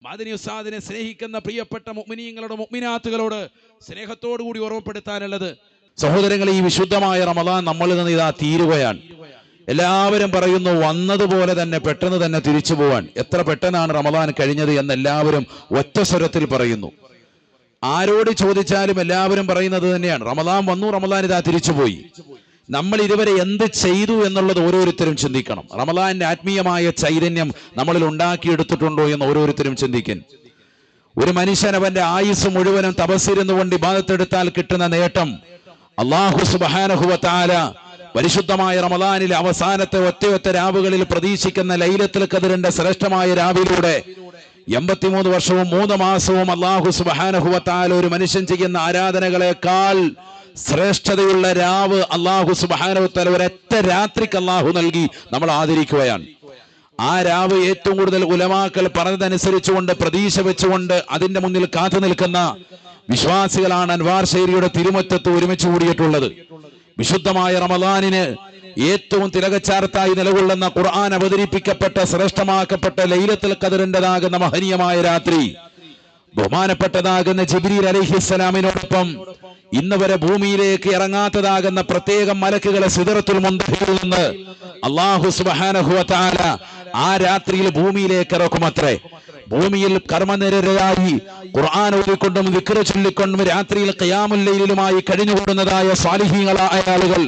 മദനി ഉസ്താദിനെ സ്നേഹിക്കുന്ന പ്രിയപ്പെട്ട മുഅ്മിനീങ്ങളോട് മുഅ്മിനാത്തുകളോട് സ്നേഹത്തോടു കൂടി ഓർമ്മപ്പെടുത്താനുള്ളത്, സഹോദരങ്ങളെ, ഈ വിശുദ്ധമായ റമദാൻ നമ്മളിൽ നിന്ന് ഇതാ തീരുകയാണ്. എല്ലാവരും പറയുന്നു വന്നതുപോലെ തന്നെ പെട്ടെന്ന് തന്നെ തിരിച്ചു പോവാൻ. എത്ര പെട്ടെന്നാണ് റമദാൻ കഴിഞ്ഞത് എന്ന് എല്ലാവരും ഒറ്റ സ്വരത്തിൽ പറയുന്നു. ആരോട് ചോദിച്ചാലും എല്ലാവരും പറയുന്നത് തന്നെയാണ്, റമദാൻ വന്നു, റമദാൻ ഇതാ തിരിച്ചുപോയി. നമ്മൾ ഇതുവരെ എന്ത് ചെയ്തു എന്നുള്ളത് ഓരോരുത്തരും ചിന്തിക്കണം. റമദാന്റെ ആത്മീയമായ ചൈതന്യം നമ്മളിൽ ഉണ്ടാക്കിയെടുത്തിട്ടുണ്ടോ എന്ന് ഓരോരുത്തരും ചിന്തിക്കും. ഒരു മനുഷ്യൻ അവന്റെ ആയുസ് മുഴുവനും തപസ്സിരുന്നുകൊണ്ട് ഇബാദത്തെടുത്താൽ കിട്ടുന്ന നേട്ടം അല്ലാഹു സുബ്ഹാനഹു വ തആല പരിശുദ്ധമായ റമദാനിലെ അവസാനത്തെ ഒറ്റയൊറ്റ രാവുകളിൽ പ്രതീക്ഷിക്കുന്ന ലൈലത്തുൽ ഖദ്റിന്റെ ശ്രേഷ്ഠമായ രാവിലൂടെ 83 വർഷവും 3 മാസവും അല്ലാഹു സുബ്ഹാനഹു വ തആല ഒരു മനുഷ്യൻ ചെയ്യുന്ന ആരാധനകളെക്കാൾ ശ്രേഷ്ഠതയുള്ള രാവ് അല്ലാഹു സുബ്ഹാനഹു വ തആല ഒരൊറ്റ രാത്രിക്ക് അല്ലാഹു നൽകി നമ്മൾ ആദരിക്കുകയാണ്. ആ രാവ് ഏറ്റവും കൂടുതൽ ഉലമാക്കൾ പറഞ്ഞതനുസരിച്ചുകൊണ്ട് പ്രതീക്ഷ വെച്ചുകൊണ്ട് അതിന്റെ മുന്നിൽ കാത്തു നിൽക്കുന്ന വിശ്വാസികളാണ് അൻവാർ ശൈരിയുടെ തിരുമുറ്റത്ത് ഒരുമിച്ച് കൂടിയിട്ടുള്ളത്. വിശുദ്ധമായ റമദാനിന് ഏറ്റവും തിലകച്ചാർത്തായി നിലകൊള്ളുന്ന ഖുർആൻ അവതരിപ്പിക്കപ്പെട്ട ശ്രേഷ്ഠമാക്കപ്പെട്ട ലൈലത്തുൽ ഖദ്റിന്റേതാകുന്ന മഹനീയമായ രാത്രി, ബഹുമാനപ്പെട്ടതാകുന്ന ജിബ്രീൽ അലൈഹിസ്സലാമിനോടൊപ്പം ഇന്ന് വരെ ഭൂമിയിലേക്ക് ഇറങ്ങാത്തതാകുന്ന പ്രത്യേകം മലക്കുകളെ സിദ്റത്തുൽ മുൻതഹയിൽ നിന്ന് അല്ലാഹു സുബ്ഹാനഹു വ തആല ആ രാത്രിയിൽ ഭൂമിയിലേക്ക് ഇറക്കുമത്രേ. ഭൂമിയിൽ കർമ്മനിരതരായി ഖുർആൻ ഓതിക്കൊണ്ടും ദിക്ർ ചൊല്ലിക്കൊണ്ടും രാത്രിയിൽ ഖിയാമുൽ ലൈലിലുമായി കഴിഞ്ഞുകൂടുന്നതായ സ്വാലിഹീങ്ങളായ ആളുകൾ,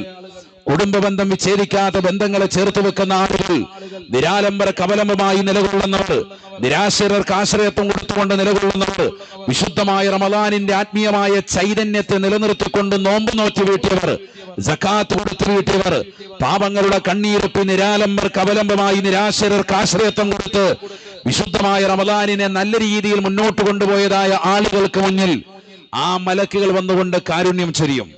കുടുംബ ബന്ധം വിച്ഛേദിക്കാത്ത ബന്ധങ്ങളെ ചേർത്ത് വെക്കുന്ന ആളുകൾ, നിരാലംബര കവലംബമായി നിലകൊള്ളുന്നവർ, നിരാശ്രയർക്ക് ആശ്രയത്വം കൊടുത്തുകൊണ്ട് നിലകൊള്ളുന്നവർ, വിശുദ്ധമായ റമദാനിന്റെ ആത്മീയമായ ചൈതന്യത്തെ നിലനിർത്തിക്കൊണ്ട് നോമ്പ് നോറ്റി വീട്ടിയവർ, സക്കാത്ത് കൊടുത്തു വീട്ടിയവർ, പാപങ്ങളുടെ കണ്ണീരൊപ്പി നിരാലംബർ കവലംബമായി നിരാശ്രയർക്ക് ആശ്രയത്വം കൊടുത്ത് വിശുദ്ധമായ റമദാനിനെ നല്ല രീതിയിൽ മുന്നോട്ട് കൊണ്ടുപോയതായ ആളുകൾക്ക് മുന്നിൽ ആ മലക്കുകൾ വന്നുകൊണ്ട് കാരുണ്യം ചൊരിയും.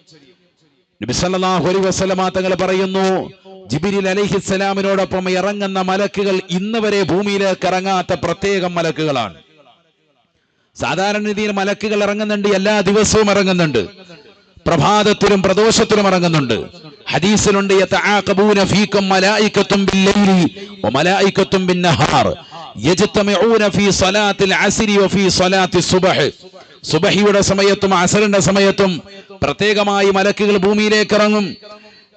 നബി സല്ലല്ലാഹു അലൈഹി വസല്ലമ തങ്ങൾ പറയുന്നു, ജിബ്രീൽ അലൈഹിസ്സലാമിനോടൊപ്പം ഇറങ്ങുന്ന മലക്കുകൾ ഇന്ന് വരെ ഭൂമിയിലേക്ക് ഇറങ്ങാത്ത പ്രത്യേകം മലക്കുകളാണ്. സാധാരണ രീതിയിൽ മലക്കുകൾ ഇറങ്ങുന്നുണ്ട്, എല്ലാ ദിവസവും ഇറങ്ങുന്നുണ്ട്, പ്രഭാതത്തിലും പ്രദോഷത്തിലും ഇറങ്ങുന്നുണ്ട്. ഹദീസിലുണ്ട്, യതആഖബൂന ഫീകും മലായികത്തും ബില്ലൈലി വമലായികത്തും ബിന്നഹാർ യജ്തമിഊന ഫീ സ്വലാത്തിൽ അസ്രി വഫീ സ്വലാത്തി സുബ്ഹ്. സുബഹിയുടെ സമയത്തും അസറിന്റെ സമയത്തും പ്രത്യേകമായി മലക്കുകൾ ഭൂമിയിലേക്ക് ഇറങ്ങും.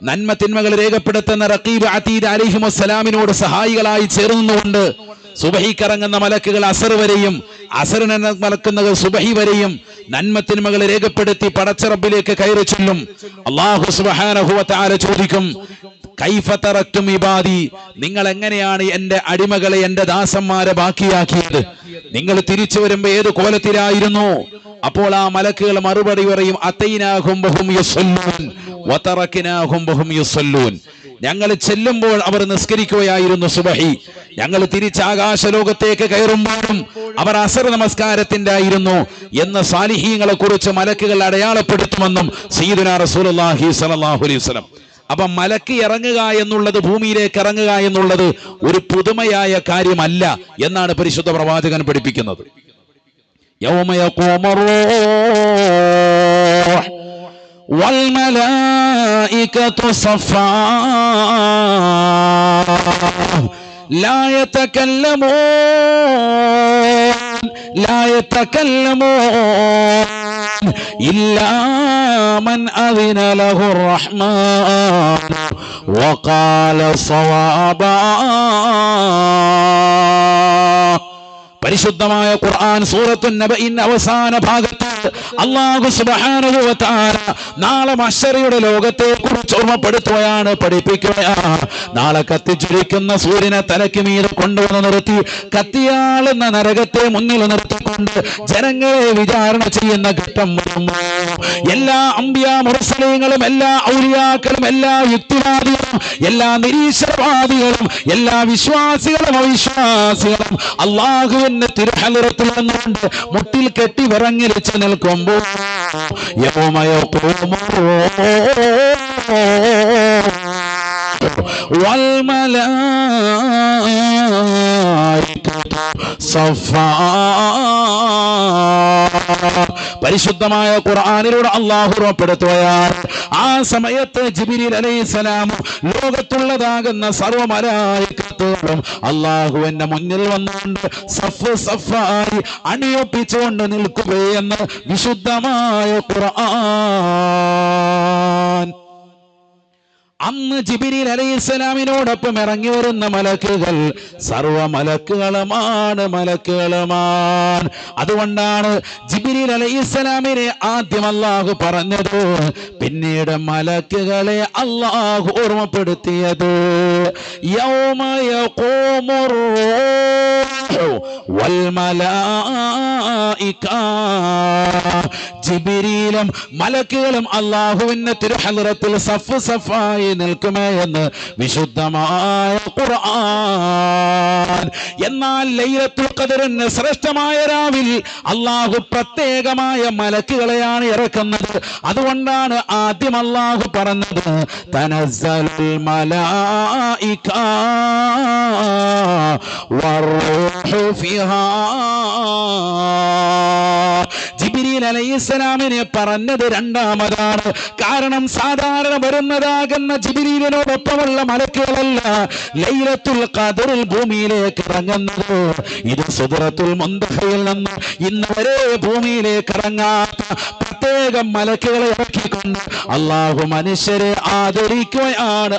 നന്മ തിന്മകൾ രേഖപ്പെടുത്തുന്ന റഖീബ് അതീദ് അലൈഹിമുസ്സലാമിനോട് സഹായികളായി ചേർന്നുകൊണ്ട് സുബഹിക്ക് ഇറങ്ങുന്ന മലക്കുകൾ അസർ വരെയും അസറിനെ മലക്കുന്നത് സുബഹി വരെയും നന്മ തിന്മകൾ രേഖപ്പെടുത്തി പടച്ച റബ്ബിലേക്ക് കയറി ചെല്ലും. അല്ലാഹു സുബ്ഹാനഹു വ തആല ചോദിക്കും, കൈഫ തറക്തും ഇബാദി, നിങ്ങൾ എങ്ങനെയാണ് എന്റെ അടിമകളെ, എന്റെ ദാസന്മാരെ ബാക്കിയാക്കിയത്? നിങ്ങൾ തിരിച്ചു വരുമ്പോ ഏത് കോലത്തിലായിരുന്നു? അപ്പോൾ ആ മലക്കുകൾ മറുപടി പറയും, അതൈനാഹും വഹും യുസല്ലൂൻ വതറക്നാഹും വഹും യുസല്ലൂൻ. ഞങ്ങൾ ചെല്ലുമ്പോൾ അവർ നിസ്കരിക്കുകയായിരുന്നു സുബഹി, ഞങ്ങൾ തിരിച്ച് ആകാശലോകത്തേക്ക് കയറുമ്പോഴും അവർ അസർ നമസ്കാരത്തിന്റെ ആയിരുന്നു എന്ന് സാലിഹീങ്ങളെ കുറിച്ച് മലക്കുകൾ അടയാളപ്പെടുത്തുമെന്നും സയ്യിദുനാ റസൂലുള്ളാഹി സ്വല്ലല്ലാഹു അലൈഹി വസല്ലം. അപ്പൊ മലക്ക് ഇറങ്ങുക എന്നുള്ളത്, ഭൂമിയിലേക്ക് ഇറങ്ങുക എന്നുള്ളത് ഒരു പുതുമയായ കാര്യമല്ല എന്നാണ് പരിശുദ്ധ പ്രവാചകൻ പഠിപ്പിക്കുന്നത്. യൗമ യഖൂമുർ റൂഹ് വൽ മലായികതു സഫാ ലാ യതകല്ലമൂൻ ഇല്ലാ മൻ അദിന ലഹുർ റഹ്മാൻ വഖാല സവാബാ. പരിശുദ്ധമായ ഖുർആൻ സൂറത്തുൻ നബഇൻ അവസാന ഭാഗത്ത് അല്ലാഹു സുബ്ഹാനഹു വ തആല നാളെ മഹ്ശറിയുടെ ലോകത്തെ കുറിച്ച് ഓർമ്മപ്പെടുത്തുകയാണ്, പഠിപ്പിക്കുകയാണ്. നാളെ കത്തിജ്വലിക്കുന്ന സൂര്യനെ തലയ്ക്ക് മീതെ കൊണ്ടുവന്ന് നിർത്തി കത്തിയാളുന്ന നരകത്തെ മുന്നിൽ നിർത്തിക്കൊണ്ട് ജനങ്ങളെ വിചാരണ ചെയ്യുന്ന ഘട്ടം വരുന്നു. എല്ലാ അംബിയാ മുർസലീങ്ങളും എല്ലാ ഔലിയാക്കളും എല്ലാ യുക്തിവാദികളും എല്ലാ നിരീശ്വരവാദികളും എല്ലാ വിശ്വാസികളും അവിശ്വാസികളും അല്ലാഹുവിന്റെ തിരുഹലറത്തിൽ നിന്നുകൊണ്ട് മുട്ടിൽ കെട്ടി വിറങ്ങിലിച്ച് നിൽക്കുമ്പോൾ യൗമ യഖൂമുർ റൂഹ് വൽ മലായികതു സഫാ. പരിശുദ്ധമായ ഖുർആനിലൂടെ അല്ലാഹു ഉറപ്പെടുത്തുകയാണ്, ആ സമയത്ത് ജിബ്രീൽ അലൈഹിസ്സലാം ലോകത്തുള്ളതാകുന്ന സർവ്വ മലായികത്തുകളും അല്ലാഹുവിന്റെ മുന്നിൽ വന്നുകൊണ്ട് സഫ് സഫായി അണിയൊപ്പിച്ചുകൊണ്ട് നിൽക്കുകയെന്ന് വിശുദ്ധമായ ഖുർആൻ. അന്ന് ജിബ്രീൽ അലൈഹിസ്സലാമിനോടൊപ്പം ഇറങ്ങി വരുന്ന മലക്കുകൾ സർവ്വ മലക്കുകളുമാണ്. അതുകൊണ്ടാണ് ജിബ്രീൽ അലൈഹിസ്സലാമിനെ ആദ്യം അല്ലാഹു പറഞ്ഞത്, പിന്നീട് മലക്കുകളെ അല്ലാഹു ഓർമ്മപ്പെടുത്തിയത്. യൗമ യഖൂമുർ റൂഹു വൽ മലായിക. ജിബ്രീലും മലക്കുകളും അല്ലാഹുവിന്റെ തിരുഹദ്റത്തിൽ സഫ് സഫായി നിൽക്കുമേ എന്ന് വിശുദ്ധമായ ഖുർആൻ. എന്നാൽ ലൈലത്തുൽ ഖദറിന് ശ്രേഷ്ഠമായ രാവിൽ അല്ലാഹു പ്രത്യേകമായ മലക്കുകളെയാണ് ഇറക്കുന്നത്. അതുകൊണ്ടാണ് ആദ്യം അല്ലാഹു പറഞ്ഞത് തനസ്സലുൽ മലായിക വറൂഹു ഫിഹാ. ജിബ്രീൽ അലൈഹിസ്സലാമിനെ പറഞ്ഞത് രണ്ടാമതാണ്. കാരണം സാധാരണ വരുന്നതാകുന്ന ജിബ്രീലിനോടൊപ്പമുള്ള മലക്കുകളല്ല ലൈലത്തുൽ ഖദറിൽ ഭൂമിയിലേക്ക് ഇറങ്ങുന്നത്. ഇത് സിദ്റത്തുൽ മുൻതഹയിൽ നിന്ന് ഇന്ന് വരെ ഭൂമിയിലേക്ക് ഇറങ്ങാത്ത പ്രത്യേകം മലക്കുകളെ ഇറക്കിക്കൊണ്ട് അല്ലാഹു മനുഷ്യരെ ആദരിക്കുകയാണ്.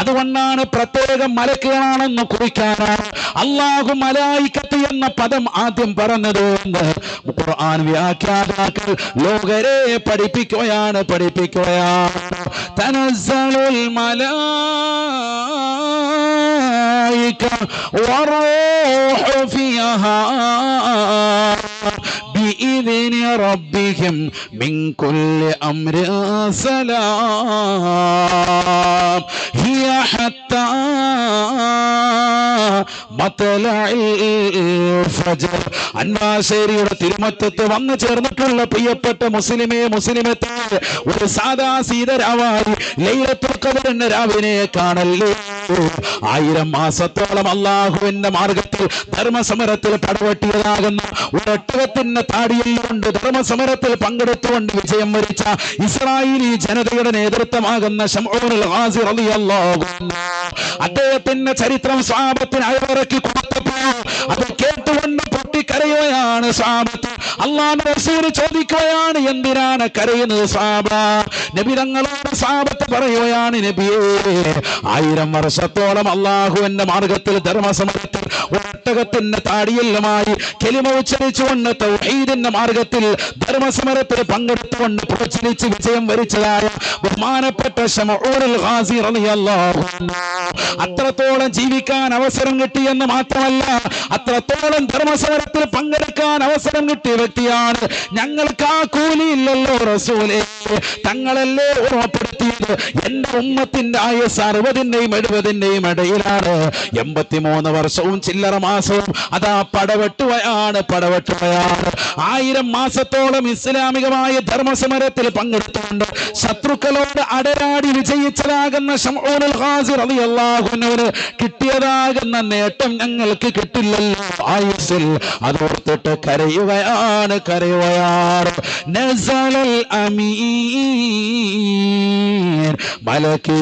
അതുകൊണ്ടാണ് പ്രത്യേകം മലക്കുകളാണെന്ന് കുറിക്കാനാണ് അല്ലാഹു മലായികത്ത് എന്ന പദം ആദ്യം പറഞ്ഞത് എന്ന് ഖുർആൻ വ്യാഖ്യാതാക്കൾ ലോകരെ പഠിപ്പിക്കുകയാണ്. തനസ്സലുൽ മലായിക വറൂഹു ഫിഹാ ബിഇذن ربهم من كل أمر سلام هي حتى അൻവാശേരിയുടെ തിരുമറ്റത്ത് വന്നു ചേർന്നിട്ടുള്ള പ്രിയപ്പെട്ട മുസ്ലിമത്തെ ഒരു സാദാ സീതരാവായി ലൈലത്തുൽ ഖദറിന്റെ രാവിനെ കാണല്ലേ. 1000 മാസത്തോളം അല്ലാഹുവിന്റെ മാർഗത്തിൽ ധർമ്മസമരത്തിൽ പടവെട്ടിയതാകുന്ന ഒരൊട്ടകത്തിന്റെ താടിയിൽ കൊണ്ട് ധർമ്മസമരത്തിൽ പങ്കെടുത്തുകൊണ്ട് വിജയം വരിച്ച ഇസ്രായേലി ജനതയുടെ നേതൃത്വമാകുന്ന ശംഊനുൽ ഗാസി റളിയല്ലാഹു അൻഹു, അദ്ദേഹത്തിന്റെ ചരിത്രം സ്വഹാബത്തിന് അയവിറക്കി കൊടുത്തപ്പോൾ അത് കേട്ടുകൊണ്ട് പൊട്ടിക്കരയുകയാണ് സ്വഹാബത്ത്. അല്ലാഹുവിന്റെ റസൂൽ ചോദിക്കുകയാണ്, എന്തിനാണ് കരയുന്നത് സ്വഹാബ? നബി തങ്ങളോട് സ്വഹാബത്ത് പറയുകയാണ്, നബിയേ 1000 വർഷത്തോളം അല്ലാഹുവിന്റെ മാർഗത്തിൽ ധർമ്മസമരത്തിൽ ഒട്ടകത്തിന്റെ താടിയിലുമായി കലിമ ഉച്ചരിച്ചുകൊണ്ട് തൗഹീദിന്റെ മാർഗത്തിൽ ധർമ്മസമരത്തിൽ പങ്കെടുത്തുകൊണ്ട് പ്രചരിച്ച് വിജയം വരിച്ചതായ ബഹുമാനപ്പെട്ട ശംഊനുൽ ഗാസി റളിയല്ലാഹു അൻഹു അത്രത്തോളം ജീവിക്കാൻ അവസരം കിട്ടിയെന്ന് മാത്രമല്ല, അത്രത്തോളം ധർമ്മസമരത്തിൽ പങ്കെടുക്കാൻ അവസരം കിട്ടിയ വ്യക്തിയാണ്. ഞങ്ങൾക്ക് ആ കൂലിയില്ലല്ലോ റസൂലേ, തങ്ങളല്ലേ ഓർമ്മപ്പെടുത്തിയത്. എന്റെ ഉമ്മത്തിന്റെ ആയുസ് 60-ന്റെയും 70-ന്റെയും ഇടയിലാണ്. 83 വർഷവും ചില്ലറ മാസവും അതാ പടവെട്ടുകയാണ്. 1000 മാസത്തോളം ഇസ്ലാമികമായ ധർമ്മസമരത്തിൽ പങ്കെടുത്തുകൊണ്ട് ശത്രുക്കളോട് അടരാടി വിജയിച്ചതാകുന്ന ശംഊനുൽ ഗാസി റളിയല്ലാഹു അൻഹുവിന് കിട്ടിയതാകുന്ന നേട്ടം ഞങ്ങൾക്ക് കിട്ടില്ലല്ലോ ആയുസ്സിൽ. അതോർത്തിട്ട് കരയുകയാണ്. നസലൽ അമീൻ മലക്ക്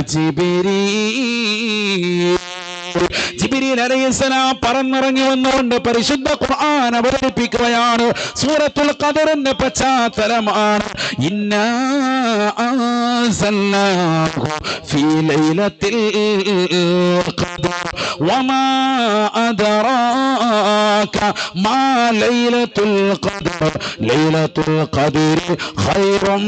ജിബ്രീൽ അലൈഹിസ്സലാം പറന്നിറങ്ങി വന്നുകൊണ്ട് പരിശുദ്ധ ഖുർആൻ അവതരിപ്പിക്കുകയാണ്. സൂറത്തുൽ ഖദറിന്റെ പശ്ചാത്തലമാണ്. ഇന്നാ അൻസൽനാഹു ഫീ ലൈലത്തിൽ ഖദർ വമാ അദറാക മാ ലൈലത്തുൽ ഖദർ ലൈലത്തുൽ ഖദർ ഖൈറും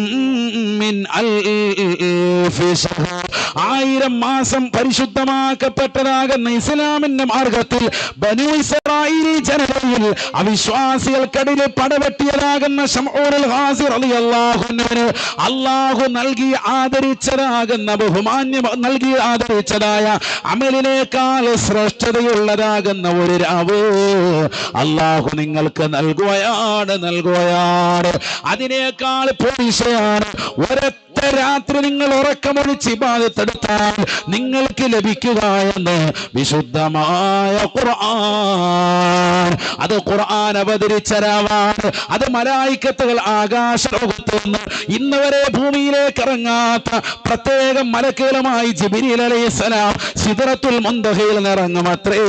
മിൻ അൽഫി ശഹർ. 1000 മാസം പരിശുദ്ധമാക്കപ്പെട്ടതാകുന്ന ഇസ്ലാമിക ഇസ്ലാമിന്റെ മാർഗത്തിൽ ബനൂ ഇസ്രായേൽ ജനതയിൽ അവിശ്വാസികൾക്കിടയിൽ പടവെട്ടിയതാകുന്ന ശംഊനുൽ ഖാസി റളിയല്ലാഹു അൻഹുവിന് അല്ലാഹു നൽകി ആദരിച്ചതാകുന്ന ബഹുമാന്യം നൽകി ആദരിച്ചതായ അമലിനേക്കാൾ ശ്രേഷ്ഠതയുള്ളതാകുന്ന ഒരു രാവ് അല്ലാഹു നിങ്ങൾക്ക് നൽകുകയാണ്. അതിനേക്കാൾ പോലീശയാണ് ഒരൊറ്റ രാത്രി നിങ്ങൾ ഉറക്കമൊഴിച്ച് ഇബാദത്ത് എടുത്താൽ നിങ്ങൾക്ക് ലഭിക്കുക എന്ന് വിശുദ്ധമായ ഖുർആൻ. അത് ഖുർആൻ അവതരിച്ച രാവാണ്. അത് മലായിക്കത്തുകൾ ആകാശലോകത്ത് നിന്ന് ഇന്ന് വരെ ഭൂമിയിലേക്ക് ഇറങ്ങാത്ത പ്രത്യേകം മലക്കുകളുമായി ജിബ്രീൽ അലൈഹിസ്സലാം സിദ്റത്തുൽ മുൻതഹയിൽ ഇറങ്ങുമത്രേ.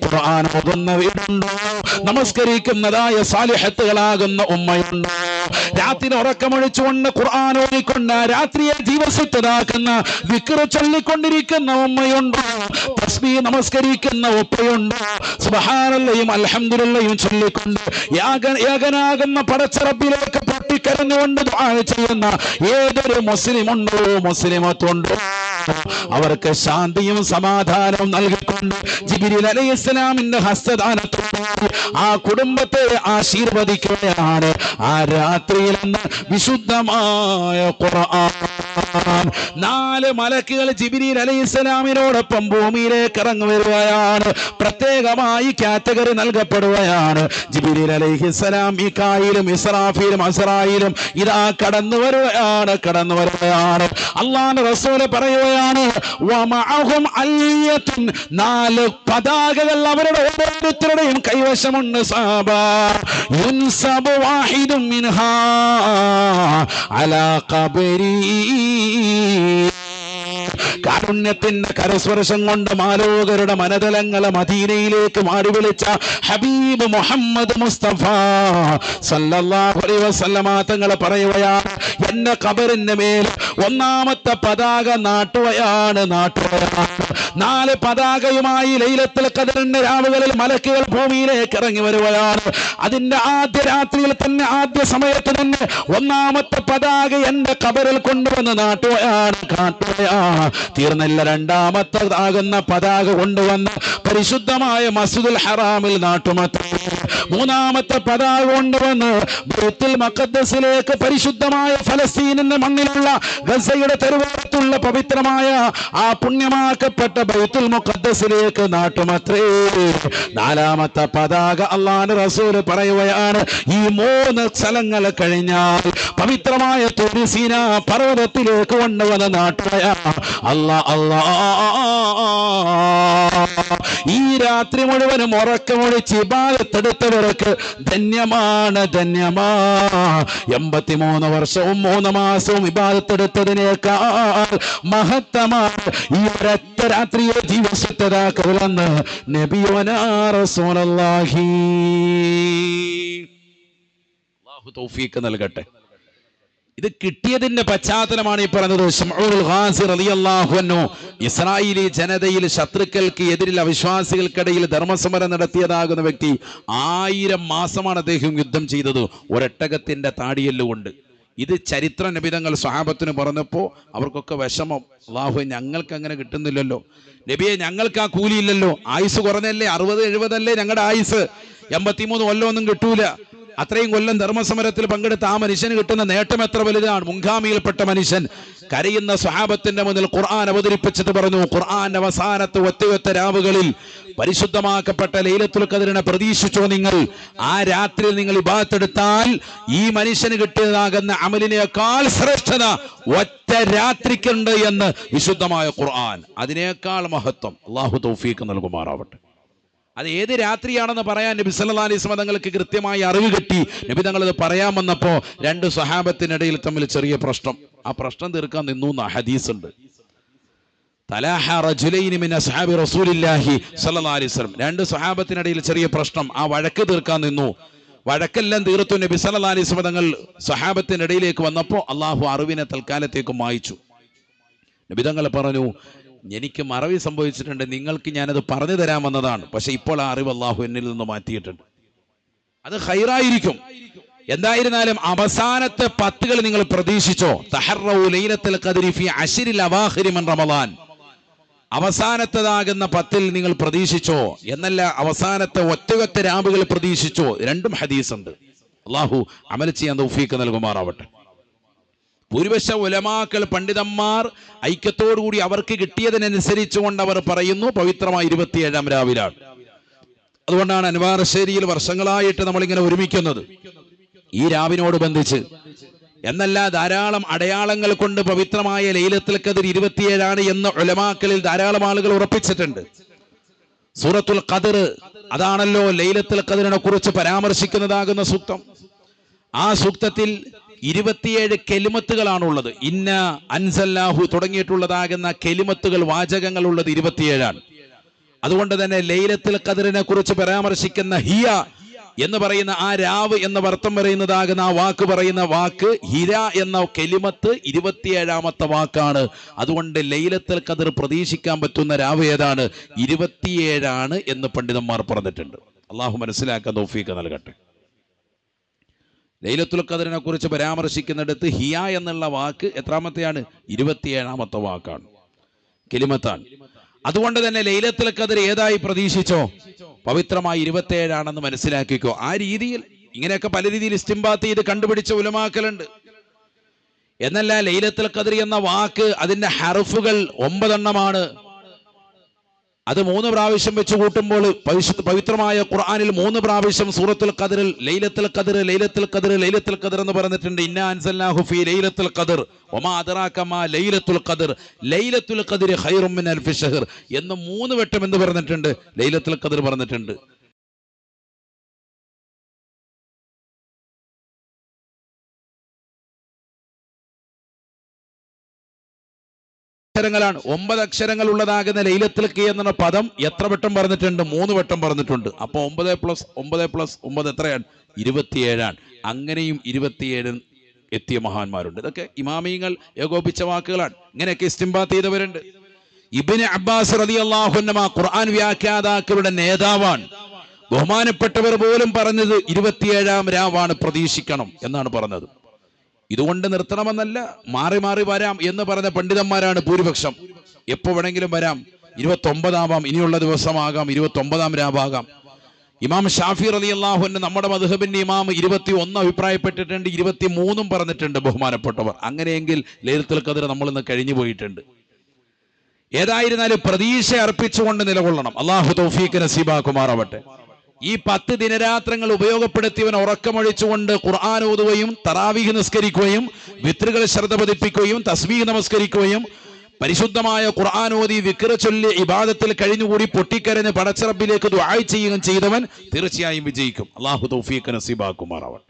ഖുർആൻ ഓതുന്ന വീടുണ്ടോ? നമസ്കരിക്കുന്നതായ സാലിഹത്തുകളാകുന്ന ഉമ്മയുണ്ടോ? രാത്രി ഉറക്കമൊഴിച്ചുകൊണ്ട് ഖുർആൻ ഓതിക്കൊണ്ട് രാത്രിയെ ജീവസുറ്റതാക്കുന്ന വിക്ർ ചൊല്ലിക്കൊണ്ടിരിക്കുന്ന ഉമ്മയുണ്ടോ? തസ്ബീഹ് നമസ്കരിക്കുന്ന ഉപ്പയുണ്ടോ? സുബ്ഹാനല്ലാഹും അൽഹംദുലില്ലാഹും ചൊല്ലിക്കൊണ്ട് ഏകനാകുന്ന പടച്ചറബിലേക്ക് പൊട്ടിക്കരഞ്ഞുകൊണ്ട് ദുആ ചെയ്യുന്ന ഏതൊരു മുസ്ലിമുണ്ടോ, മുസ്ലിമത്തുണ്ടോ? അവർക്ക് ശാന്തിയും സമാധാനവും നൽകിക്കൊണ്ട് ജിബ്രീൽ അലൈഹിസ്സലാമിന്റെ ഹസ്തദാനത്തോടെ ആ കുടുംബത്തെ ആശീർവദിക്കുകയാണ് ആ രാത്രിയിൽ നിന്ന് വിശുദ്ധമായ ഖുർആൻ. 4 മലക്കുകൾ ജിബ്രീൽ അലൈഹിസ്സലാമിനോടൊപ്പം ഭൂമിയിലേക്ക് ഇറങ്ങി വരികയാണ്. പ്രത്യേകമായി കാറ്റഗറി നൽകപ്പെടുകയാണ്. ജിബ്രീൽ അലൈഹിസ്സലാം, മീകായിലും ഇസ്രാഫീലും അസ്രായിലും ഇതാ കടന്നു വരുകയാണ്. അല്ലാഹുവിന്റെ റസൂൽ പറയുകയാണ്, വമഅഹും അൽയത്തുൻ, 4 പതാകകൾ അവരുടെ ഓരോരുത്തരുടെയും കൈവശമുണ്ട്. സഹാബ യുൻസബു വാഹിദുൻ മിൻഹാ അലാ ഖബരി. കാരുണ്യത്തിന്റെ കരസ്പർശം കൊണ്ട് മാലോകരുടെ മനതലങ്ങളെ മദീനയിലേക്ക് മാറി വിളിച്ച ഹബീബ് മുഹമ്മദ് മുസ്തഫ സല്ലല്ലാഹു അലൈഹി വസല്ലമ തങ്ങൾ പറയുകയാണ്, എന്റെ ഖബറിന്റെ മേൽ ഒന്നാമത്തെ പതാക നാട്ടുകയാണ്. 4 പതാകയുമായി ലൈലത്തുൽ ഖദറിന്റെ രാവുകളിൽ മലക്കുകൾ ഭൂമിയിലേക്ക് ഇറങ്ങി വരുകയാണ്. അതിന്റെ ആദ്യ രാത്രിയിൽ തന്നെ, ആദ്യ സമയത്ത് തന്നെ ഒന്നാമത്തെ പതാക എന്റെ ഖബറിൽ കൊണ്ടുവന്ന് നാട്ടുകയാണ്. തീർന്നില്ല, രണ്ടാമത്തേതാകുന്ന പതാക കൊണ്ടുവന്ന് പരിശുദ്ധമായ മസ്ജിദുൽ ഹറാമിൽ നാട്ടുമത്രേ. 3-ാമത്തെ പതാക കൊണ്ടുവന്ന് ബൈത്തുൽ മുഖദ്ദസിലേക്ക്, പരിശുദ്ധമായ ഫലസ്തീനിന്റെ മണ്ണിലുള്ള ഗസയുടെ തെരുവോരത്തുള്ള പവിത്രമായ ആ പുണ്യമാക്കപ്പെട്ട ബൈത്തുൽ മുഖദ്ദസിലേക്ക് നാട്ടുമത്രേ. 4-ാമത്തെ പതാക അല്ലാഹുവിന്റെ റസൂൽ പറയുകയാണ്, ഈ 3 സ്ഥലങ്ങൾ കഴിഞ്ഞാൽ പവിത്രമായ തൂർ സീനാ പർവ്വതത്തിലേക്ക് കൊണ്ടുവന്ന് നാട്ടുകയാണ്. ഈ രാത്രി മുഴുവനും ഉറക്കമൊഴിച്ച് ഇബാദത്തെടുത്തവർക്ക് ധന്യമാണ്. 83 വർഷവും 3 മാസവും ഇബാദത്തെടുത്തതിനേക്കാൾ മഹത്തമാണ് ഈ ഒരൊറ്റ രാത്രിയെ ജീവിതത്തിലാക്കലെന്ന് നബിയുനാ റസൂലുള്ളാഹി. അല്ലാഹു തൗഫീഖ് നൽകട്ടെ. ഇത് കിട്ടിയതിന്റെ പശ്ചാത്തലമാണ് ഈ പറഞ്ഞത്. ശംഊനുൽ ഖാസി റളിയല്ലാഹു അൻഹു ഇസ്രായേലി ജനതയിൽ ശത്രുക്കൾക്ക് എതിരിൽ അവിശ്വാസികൾക്കിടയിൽ ധർമ്മസമരം നടത്തിയതാകുന്ന വ്യക്തി 1000 മാസമാണ് അദ്ദേഹം യുദ്ധം ചെയ്തത് ഒരൊട്ടകത്തിന്റെ താടിയെല്ലുകൊണ്ട്. ഇത് ചരിത്ര നബിതങ്ങൾ സ്വഹാബത്തിന് പറഞ്ഞപ്പോൾ അവർക്കൊക്കെ വിഷമം. അല്ലാഹു, ഞങ്ങൾക്ക് അങ്ങനെ കിട്ടുന്നില്ലല്ലോ നബിയെ, ഞങ്ങൾക്ക് ആ കൂലിയില്ലല്ലോ, ആയുസ് കുറഞ്ഞല്ലേ, 60-70 അല്ലേ ഞങ്ങളുടെ ആയുസ്, 83 കൊല്ലമൊന്നും കിട്ടൂല. അത്രയും കൊല്ലം ധർമ്മസമരത്തിൽ പങ്കെടുത്ത ആ മനുഷ്യന് കിട്ടുന്ന നേട്ടം എത്ര വലുതാണ്. മുൻഗാമിയിൽപ്പെട്ട മനുഷ്യൻ കരയുന്ന സ്വഹാബത്തിന്റെ മുന്നിൽ ഖുർആൻ അവതരിപ്പിച്ചിട്ട് പറഞ്ഞു, ഖുർആന്റെ അവസാനത്തെ ഒറ്റ രാവുകളിൽ പരിശുദ്ധമാക്കപ്പെട്ട ലൈലത്തുൽ ഖദറിനെ പ്രതീക്ഷിച്ചോ നിങ്ങൾ? ആ രാത്രിയിൽ നിങ്ങൾ ഇബാദത്തെടുത്താൽ ഈ മനുഷ്യന് കിട്ടിയതാകുന്ന അമലിനേക്കാൾ ശ്രേഷ്ഠത ഒറ്റ രാത്രിക്കുണ്ട് എന്ന് വിശുദ്ധമായ ഖുർആൻ. അതിനേക്കാൾ മഹത്വം അല്ലാഹു തൗഫീഖ് നൽകുമാറാവട്ടെ. അത് ഏത് രാത്രിയാണെന്ന് പറയാൻ നബി സല്ലല്ലാഹു അലൈഹി വസല്ലം തങ്ങൾക്ക് കൃത്യമായി അറിവ് കിട്ടി. നബി തങ്ങൾ ഇത് പറയാൻ വന്നപ്പോൾ 2 സ്വഹാബത്തിനിടയിൽ തമ്മിൽ ചെറിയ പ്രശ്നം. ആ പ്രശ്നം തീർക്കാൻ നിന്നു എന്ന ഹദീസ് ഉണ്ട്. തലാഹ റജുലൈനി മിൻ അസ്ഹാബി റസൂലില്ലാഹി സല്ലല്ലാഹു അലൈഹി വസല്ലം, 2 സ്വഹാബത്തിനിടയിൽ ചെറിയ പ്രശ്നം. ആ വഴക്ക് തീർക്കാൻ നിന്നു. വഴക്കെല്ലാം തീർത്തു. നബി സല്ലല്ലാഹു അലൈഹി വസല്ലം തങ്ങൾ സ്വഹാബത്തിനിടയിലേക്ക് വന്നപ്പോൾ അള്ളാഹു അറിവിനെ തൽക്കാലത്തേക്ക് മായ്ച്ചു. നബി തങ്ങൾ പറഞ്ഞു, എനിക്ക് മറവി സംഭവിച്ചിട്ടുണ്ട്, നിങ്ങൾക്ക് ഞാനത് പറഞ്ഞു തരാൻ വന്നതാണ്. പക്ഷെ ഇപ്പോൾ ആ അറിവ് അള്ളാഹു എന്നിൽ നിന്ന് മാറ്റിയിട്ടുണ്ട്. അത് ഖൈറായിരിക്കും. എന്തായിരുന്നാലും അവസാനത്തെ 10 നിങ്ങൾ പ്രതീക്ഷിച്ചോ. തഹറഉ ലൈലത്തുൽ ഖദ്രി ഫി അശ്രിൽ അവാഖിരി മിൻ റമളാൻ. അവസാനത്തേതാകുന്ന 10 നിങ്ങൾ പ്രതീക്ഷിച്ചോ എന്നല്ല, അവസാനത്തെ ഒറ്റ രാവുകൾ പ്രതീക്ഷിച്ചോ. രണ്ടും ഹദീസുണ്ട്. അള്ളാഹു അമൽ ചെയ്യാൻ തൗഫീഖ് നൽകുമാറാവട്ടെ. ഭൂരിപക്ഷ ഉലമാക്കൾ, പണ്ഡിതന്മാർ ഐക്യത്തോടുകൂടി അവർക്ക് കിട്ടിയതിനനുസരിച്ചുകൊണ്ട് അവർ പറയുന്നു പവിത്രമായ 27-ാം രാവിലാണ്. അതുകൊണ്ടാണ് അൻവാർ ശേരിയിൽ വർഷങ്ങളായിട്ട് നമ്മളിങ്ങനെ ഒരുമിക്കുന്നത് ഈ രാവിനോട് ബന്ധിച്ച്. എന്നല്ല, ധാരാളം അടയാളങ്ങൾ കൊണ്ട് പവിത്രമായ ലൈലത്തുൽ ഖദ്ർ 27 എന്ന് ഉലമാക്കളിൽ ധാരാളം ആളുകൾ ഉറപ്പിച്ചിട്ടുണ്ട്. സൂറത്തുൽ ഖദ്ർ അതാണല്ലോ ലൈലത്തുൽ ഖദ്റിനെ കുറിച്ച് പരാമർശിക്കുന്നതാകുന്ന സൂക്തം. ആ സൂക്തത്തിൽ 27 കെലിമത്തുകളാണുള്ളത്. ഇന്ന അൻസൽനാഹു തുടങ്ങിയിട്ടുള്ളതാകുന്ന കെലിമത്തുകൾ, വാചകങ്ങൾ ഉള്ളത് 27. അതുകൊണ്ട് തന്നെ ലൈലത്തുൽ ഖദ്റിനെ കുറിച്ച് പരാമർശിക്കുന്ന ഹിയ എന്ന് പറയുന്ന ആ രാവ് എന്ന അർത്ഥം പറയുന്നതാകുന്ന ആ വാക്ക് പറയുന്ന വാക്ക് ഹിര എന്ന കെലിമത്ത് 27-ാമത്തെ വാക്കാണ്. അതുകൊണ്ട് ലൈലത്തുൽ ഖദ്ർ പ്രതീക്ഷിക്കാൻ പറ്റുന്ന രാവ് ഏതാണ്? 27 എന്ന് പണ്ഡിതന്മാർ പറഞ്ഞിട്ടുണ്ട്. അള്ളാഹു മനസ്സിലാക്കാൻ തൗഫീഖ് നൽകട്ടെ. ലൈലത്തുൽ ഖദ്റിനെ കുറിച്ച് പരാമർശിക്കുന്നിടത്ത് ഹിയ എന്നുള്ള വാക്ക് എത്രാമത്തെയാണ്? 27-ാമത്തെ വാക്കാണ്, കെലിമത്താണ്. അതുകൊണ്ട് തന്നെ ലൈലത്തുൽ ഖദ്ർ ഏതായി പ്രതീക്ഷിച്ചോ? പവിത്രമായി 27 മനസ്സിലാക്കിക്കോ. ആ രീതിയിൽ ഇങ്ങനെയൊക്കെ പല രീതിയിൽ ഇസ്തിംബാത്ത് ചെയ്ത് കണ്ടുപിടിച്ച ഉലമാക്കളുണ്ട്. എന്നല്ല, ലൈലത്തുൽ ഖദ്ർ എന്ന വാക്ക് അതിന്റെ ഹർഫുകൾ 9 അത് 3 പ്രാവശ്യം വെച്ച് കൂട്ടുമ്പോൾ പവിത്രമായ ഖുർആനിൽ 3 പ്രാവശ്യം സൂറത്തുൽ ഖദ്റിൽ ലൈലത്തുൽ ഖദ്ർ ലൈലത്തുൽ ഖദ്ർ ലൈലത്തുൽ ഖദ്ർ എന്ന് പറഞ്ഞിട്ടുണ്ട്. ഇന്നാ അൻസൽനാഹു ഫീ ലൈലത്തുൽ ഖദ്ർ വമാ അദ്റാക മാ ലൈലത്തുൽ ഖദ്ർ ലൈലത്തുൽ ഖദ്രി ഖൈറും മിൻ അൽഫി ശഹർ എന്ന് 3 വട്ടം എന്ന് പറഞ്ഞിട്ടുണ്ട്. ലൈലത്തുൽ ഖദ്ർ പറഞ്ഞിട്ടുണ്ട്. അക്ഷരങ്ങളാണ്. 9 അക്ഷരങ്ങൾ ഉള്ളതാകുന്ന ലൈലത്തുൽ ഖദ്ർ എന്ന പദം എത്ര വട്ടം പറഞ്ഞിട്ടുണ്ട്? 3 വട്ടം പറഞ്ഞിട്ടുണ്ട്. അപ്പൊ 9 + 9 എത്രയാണ്? 27. അങ്ങനെയും 27 എത്തിയ മഹാന്മാരുണ്ട്. ഇതൊക്കെ ഇമാമിയങ്ങൾ ഏകോപിച്ച വാക്കുകളാണ്. ഇങ്ങനെയൊക്കെ ഇസ്തിംബാത്ത് ചെയ്തവരുണ്ട്. ഇബ്നു അബ്ബാസ് റളിയല്ലാഹു അൻഹു ഖുർആൻ വ്യാഖ്യാതാക്കളുടെ നേതാവാണ്. ബഹുമാനപ്പെട്ടവർ പോലും പറഞ്ഞത് 27-ാം രാവാണ് പ്രതീക്ഷിക്കണം എന്നാണ് പറഞ്ഞത്. ഇതുകൊണ്ട് നിർത്തണമെന്നല്ല, മാറി മാറി വരാം എന്ന് പറഞ്ഞ പണ്ഡിതന്മാരാണ് ഭൂരിപക്ഷം. എപ്പോ വേണമെങ്കിലും വരാം. 29 ആവാം, ഇനിയുള്ള ദിവസമാകാം, 29-ാം രാവാകാം. ഇമാം ഷാഫി റളിയല്ലാഹു അൻഹു നമ്മുടെ മദ്ഹബിന്റെ ഇമാം 21 അഭിപ്രായപ്പെട്ടിട്ടുണ്ട്, 23 പറഞ്ഞിട്ടുണ്ട് ബഹുമാനപ്പെട്ടവർ. അങ്ങനെയെങ്കിൽ ലൈലത്തുൽ ഖദ്ർ നമ്മൾ ഇന്ന് കഴിഞ്ഞു പോയിട്ടുണ്ട്. ഏതായിരുന്നാലും പ്രതീക്ഷ അർപ്പിച്ചുകൊണ്ട് നിലകൊള്ളണം. അള്ളാഹു തൗഫീഖ് നസീബാക്കുമാറാവട്ടെ. ഈ 10 ദിനരാത്രങ്ങൾ ഉപയോഗപ്പെടുത്തിയവൻ ഉറക്കമൊഴിച്ചുകൊണ്ട് ഖുർആൻ ഓതുകയും തറാവീഹ് നിസ്കരിക്കുകയും വിത്റുകൾ ശ്രദ്ധ പതിപ്പിക്കുകയും തസ്ബീഹ് നമസ്കരിക്കുകയും പരിശുദ്ധമായ ഖുർആൻ ഓതി വിക്ർ ചൊല്ലി ഇബാദത്തിൽ കഴിഞ്ഞുകൂടി പൊട്ടിക്കരഞ്ഞ് പടച്ചറബിലേക്ക് ദുആ ചെയ്യുകയും ചെയ്തവൻ തീർച്ചയായും വിജയിക്കും. അള്ളാഹു തൗഫീഖ് നസീബാക്കുമാറാവട്ടെ.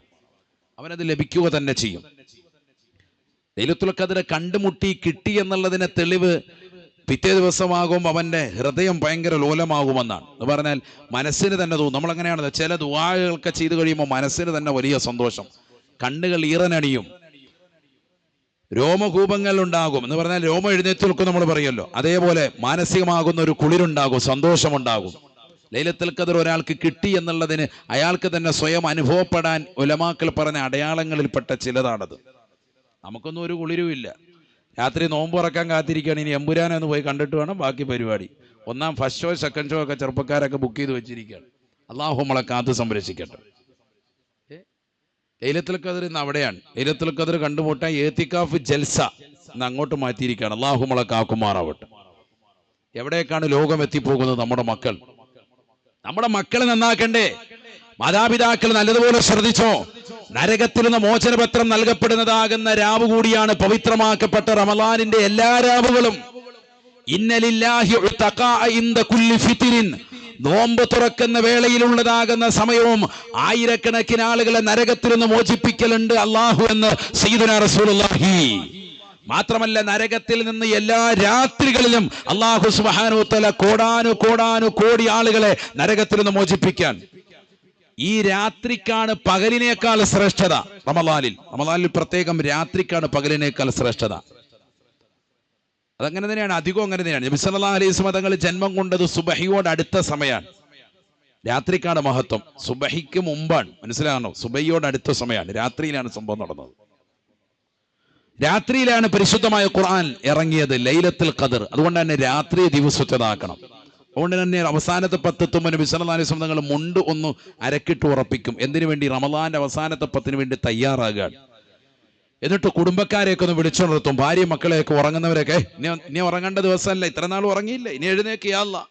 അവനത് ലഭിക്കുക തന്നെ ചെയ്യും. ലൈലത്തുൽ ഖദ്ർ കണ്ടുമുട്ടി കിട്ടി എന്നുള്ളതിന് തെളിവ് പിറ്റേ ദിവസമാകും അവന്റെ ഹൃദയം ഭയങ്കര ലോലമാകുമെന്നാണ്. എന്ന് പറഞ്ഞാൽ മനസ്സിന് തന്നെ തോന്നും. നമ്മളെങ്ങനെയാണ് ചില ദുആകളൊക്കെ ചെയ്തു കഴിയുമ്പോൾ മനസ്സിന് തന്നെ വലിയ സന്തോഷം, കണ്ണുകൾ ഈറനണിയും, രോമകൂപങ്ങൾ ഉണ്ടാകും. എന്ന് പറഞ്ഞാൽ രോമം എഴുന്നേറ്റ് നിൽക്കും നമ്മൾ പറയുമല്ലോ, അതേപോലെ മാനസികമാകുന്ന ഒരു കുളിരുണ്ടാകും, സന്തോഷമുണ്ടാകും. ലൈലത്തുൽ ഖദ്ർ ഒരാൾക്ക് കിട്ടി എന്നുള്ളതിന് അയാൾക്ക് തന്നെ സ്വയം അനുഭവപ്പെടാൻ ഉലമാക്കൾ പറഞ്ഞ അടയാളങ്ങളിൽപ്പെട്ട ചിലതാണത്. നമുക്കൊന്നും ഒരു കുളിരുമില്ല. രാത്രി നോമ്പ് തുറക്കാൻ കാത്തിരിക്കുകയാണ്. ഇനി എമ്പുരാനെ ഒന്ന് പോയി കണ്ടിട്ട് വേണം ബാക്കി പരിപാടി. ഫസ്റ്റ് ഷോ സെക്കൻഡ് ഷോ ഒക്കെ ചെറുപ്പക്കാരൊക്കെ ബുക്ക് ചെയ്ത് വെച്ചിരിക്കുകയാണ്. അള്ളാഹു നമ്മളെ കാത്ത് സംരക്ഷിക്കട്ടെ. ലൈലത്തുൽ ഖദ്ർ ഇന്ന് അവിടെയാണ്. ലൈലത്തുൽ ഖദ്ർ കണ്ടുമുട്ടാൻ ഏത്തിക്കാഫ് ജൽസ എന്ന് അങ്ങോട്ട് മാറ്റിയിരിക്കുകയാണ്. അള്ളാഹു നമ്മളെ കാക്കുമാറാവട്ടെ. എവിടേക്കാണ് ലോകം എത്തിപ്പോകുന്നത്? നമ്മുടെ മക്കൾ നന്നാക്കണ്ടേ? മാതാപിതാക്കൾ നല്ലതുപോലെ ശ്രദ്ധിച്ചോ. നരകത്തിൽ നിന്ന് മോചനപത്രം നൽകപ്പെടുന്നതാകുന്ന രാവ് കൂടിയാണ് പവിത്രമാക്കപ്പെട്ട റമളാനിന്റെ എല്ലാ രാവുകളും. ഇന്നലില്ലാഹി ഉതഖാഅ ഇൻദ കുല്ലി ഫിത്രിൻ, നോമ്പ് തുറക്കുന്ന വേളയിലുള്ളതാകുന്ന സമയവും ആയിരക്കണക്കിന് ആളുകളെ നരകത്തിൽ നിന്ന് മോചിപ്പിക്കലുണ്ട് അള്ളാഹു എന്ന് സയ്യിദുനാ റസൂലുള്ളാഹി. മാത്രമല്ല, നരകത്തിൽ നിന്ന് എല്ലാ രാത്രികളിലും അള്ളാഹു സുബ്ഹാനഹു വ തആല കോടാനു കോടി ആളുകളെ നരകത്തിൽ നിന്ന് മോചിപ്പിക്കാൻ. ഈ രാത്രിക്കാണ് പകലിനേക്കാൾ ശ്രേഷ്ഠത. റമളാനിൽ പ്രത്യേകം രാത്രിക്കാണ് പകലിനേക്കാൾ ശ്രേഷ്ഠത. അതങ്ങനെ തന്നെയാണ്, അധികം അങ്ങനെ തന്നെയാണ്. നബി സല്ലല്ലാഹു അലൈഹി വസല്ലം തങ്ങൾ ജന്മം കൊണ്ടത് സുബഹിയോട് അടുത്ത സമയമാണ്. രാത്രിക്കാണ് മഹത്വം, സുബഹിക്ക് മുമ്പാണ്. മനസ്സിലാകണോ? സുബഹിയോട് അടുത്ത സമയമാണ്, രാത്രിയിലാണ് സംഭവം നടന്നത്. രാത്രിയിലാണ് പരിശുദ്ധമായ ഖുർആൻ ഇറങ്ങിയത്, ലൈലത്തുൽ ഖദർ. അതുകൊണ്ട് തന്നെ രാത്രി ദിവസത്തേതാക്കണം. അതുകൊണ്ട് തന്നെ അവസാനത്തെ 10 എത്തുമ്പോൾ നബി സല്ലല്ലാഹു അലൈഹി വസല്ലം തങ്ങൾ മുണ്ട് ഒന്ന് അരക്കിട്ട് ഉറപ്പിക്കും. എന്തിനു വേണ്ടി? റമദാന്റെ അവസാനത്തെ 10 വേണ്ടി തയ്യാറാകാൻ. എന്നിട്ട് കുടുംബക്കാരെയൊക്കെ ഒന്ന് വിളിച്ചു നിർത്തും, ഭാര്യ മക്കളെയൊക്കെ, ഉറങ്ങുന്നവരൊക്കെ. ഇനി ഉറങ്ങേണ്ട ദിവസമല്ല, ഇത്ര നാൾ ഉറങ്ങിയില്ല, ഇനി എഴുന്നേക്ക് യാ അല്ലാഹ്.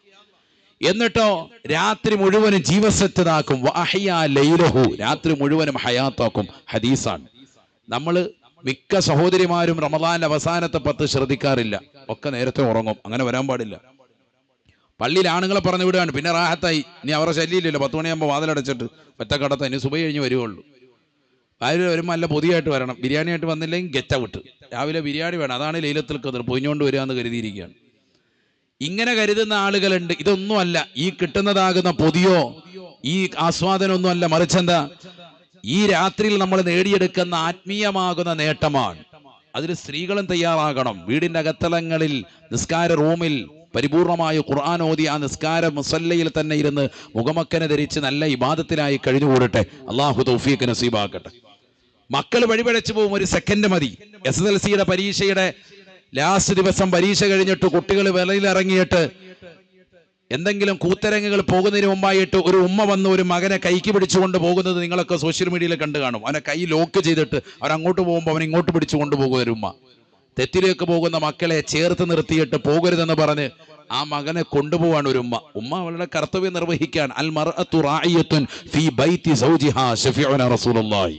എന്നിട്ടോ രാത്രി മുഴുവനും ജീവസത്തതാക്കും. വഅഹ്യാ ലൈലഹു, രാത്രി മുഴുവനും ഹയാത്താക്കും. ഹദീസാണ്. നമ്മൾ മിക്ക സഹോദരിമാരും റമദാന്റെ അവസാനത്തെ 10 ശ്രദ്ധിക്കാറില്ല, ഒക്കെ നേരത്തെ ഉറങ്ങും. അങ്ങനെ വരാൻ പാടില്ല. പള്ളിയിൽ ആണുങ്ങളെ പറഞ്ഞു വിടുകയാണ്, പിന്നെ റാഹത്തായി. ഇനി അവരുടെ ശല്യമില്ലല്ലോ. 10 മണിയാകുമ്പോൾ വാതിലടച്ചിട്ട് ഒറ്റക്കടത്ത ഇനി സുബഹി കഴിഞ്ഞ് വരുവുള്ളൂ. ഭാര്യ വരുമ്പോൾ നല്ല പൊതിയായിട്ട് വരണം. ബിരിയാണി ആയിട്ട് വന്നില്ലെങ്കിൽ ഗെറ്റ് ഔട്ട്. രാവിലെ ബിരിയാണി വേണം, അതാണ് ലൈലത്തുൽ ഖദർ. പൊയിഞ്ഞുകൊണ്ട് വരിക എന്ന് കരുതിയിരിക്കുകയാണ്. ഇങ്ങനെ കരുതുന്ന ആളുകളുണ്ട്. ഇതൊന്നുമല്ല, ഈ കിട്ടുന്നതാകുന്ന പൊതിയോ ഈ ആസ്വാദനമൊന്നും അല്ല, മറിച്ചെന്താ, ഈ രാത്രിയിൽ നമ്മൾ നേടിയെടുക്കുന്ന ആത്മീയമാകുന്ന നേട്ടമാണ്. അതിൽ സ്ത്രീകളും തയ്യാറാകണം. വീടിന്റെ അകത്തളങ്ങളിൽ നിസ്കാര റൂമിൽ പരിപൂർണമായ ഖുർആൻ ഓതി ആ നിസ്കാര മുസല്ലയിൽ തന്നെ ഇരുന്ന് മുഖമക്കനെ ധരിച്ച് നല്ല ഇബാദത്തിലായി കഴിഞ്ഞുകൂടട്ടെ. അള്ളാഹു തൗഫീഖ് നസീബാക്കട്ടെ. മക്കൾ വഴിപഴച്ചു പോകും, 1 സെക്കൻഡ് മതി. SSLCയുടെ പരീക്ഷയുടെ ലാസ്റ്റ് ദിവസം പരീക്ഷ കഴിഞ്ഞിട്ട് കുട്ടികൾ വെളിയിലിറങ്ങിയിട്ട് എന്തെങ്കിലും കൂത്തരങ്ങുകൾ പോകുന്നതിന് മുമ്പായിട്ട് ഒരു ഉമ്മ വന്ന് ഒരു മകനെ കൈക്ക് പിടിച്ചുകൊണ്ട് പോകുന്നത് നിങ്ങളൊക്കെ സോഷ്യൽ മീഡിയയിൽ കണ്ടു കാണും. അവനെ കൈ ലോക്ക് ചെയ്തിട്ട് അവരങ്ങോട്ട് പോകുമ്പോൾ അവൻ ഇങ്ങോട്ട് പിടിച്ചു കൊണ്ടുപോകുന്ന ഒരു ഉമ്മ. തെറ്റിലേക്ക് പോകുന്ന മക്കളെ ചേർത്ത് നിർത്തിയിട്ട് പോകരുതെന്ന് പറഞ്ഞ് ആ മകനെ കൊണ്ടുപോവാണ് ഒരു ഉമ്മ. ഉമ്മ അവളുടെ കർത്തവ്യം നിർവഹിക്കാൻ. അൽ മർഅതു റാഇയത്തുൻ ഫീ ബൈതി സൗജിഹാ ശഫീഉനാ റസൂലുള്ളാഹി.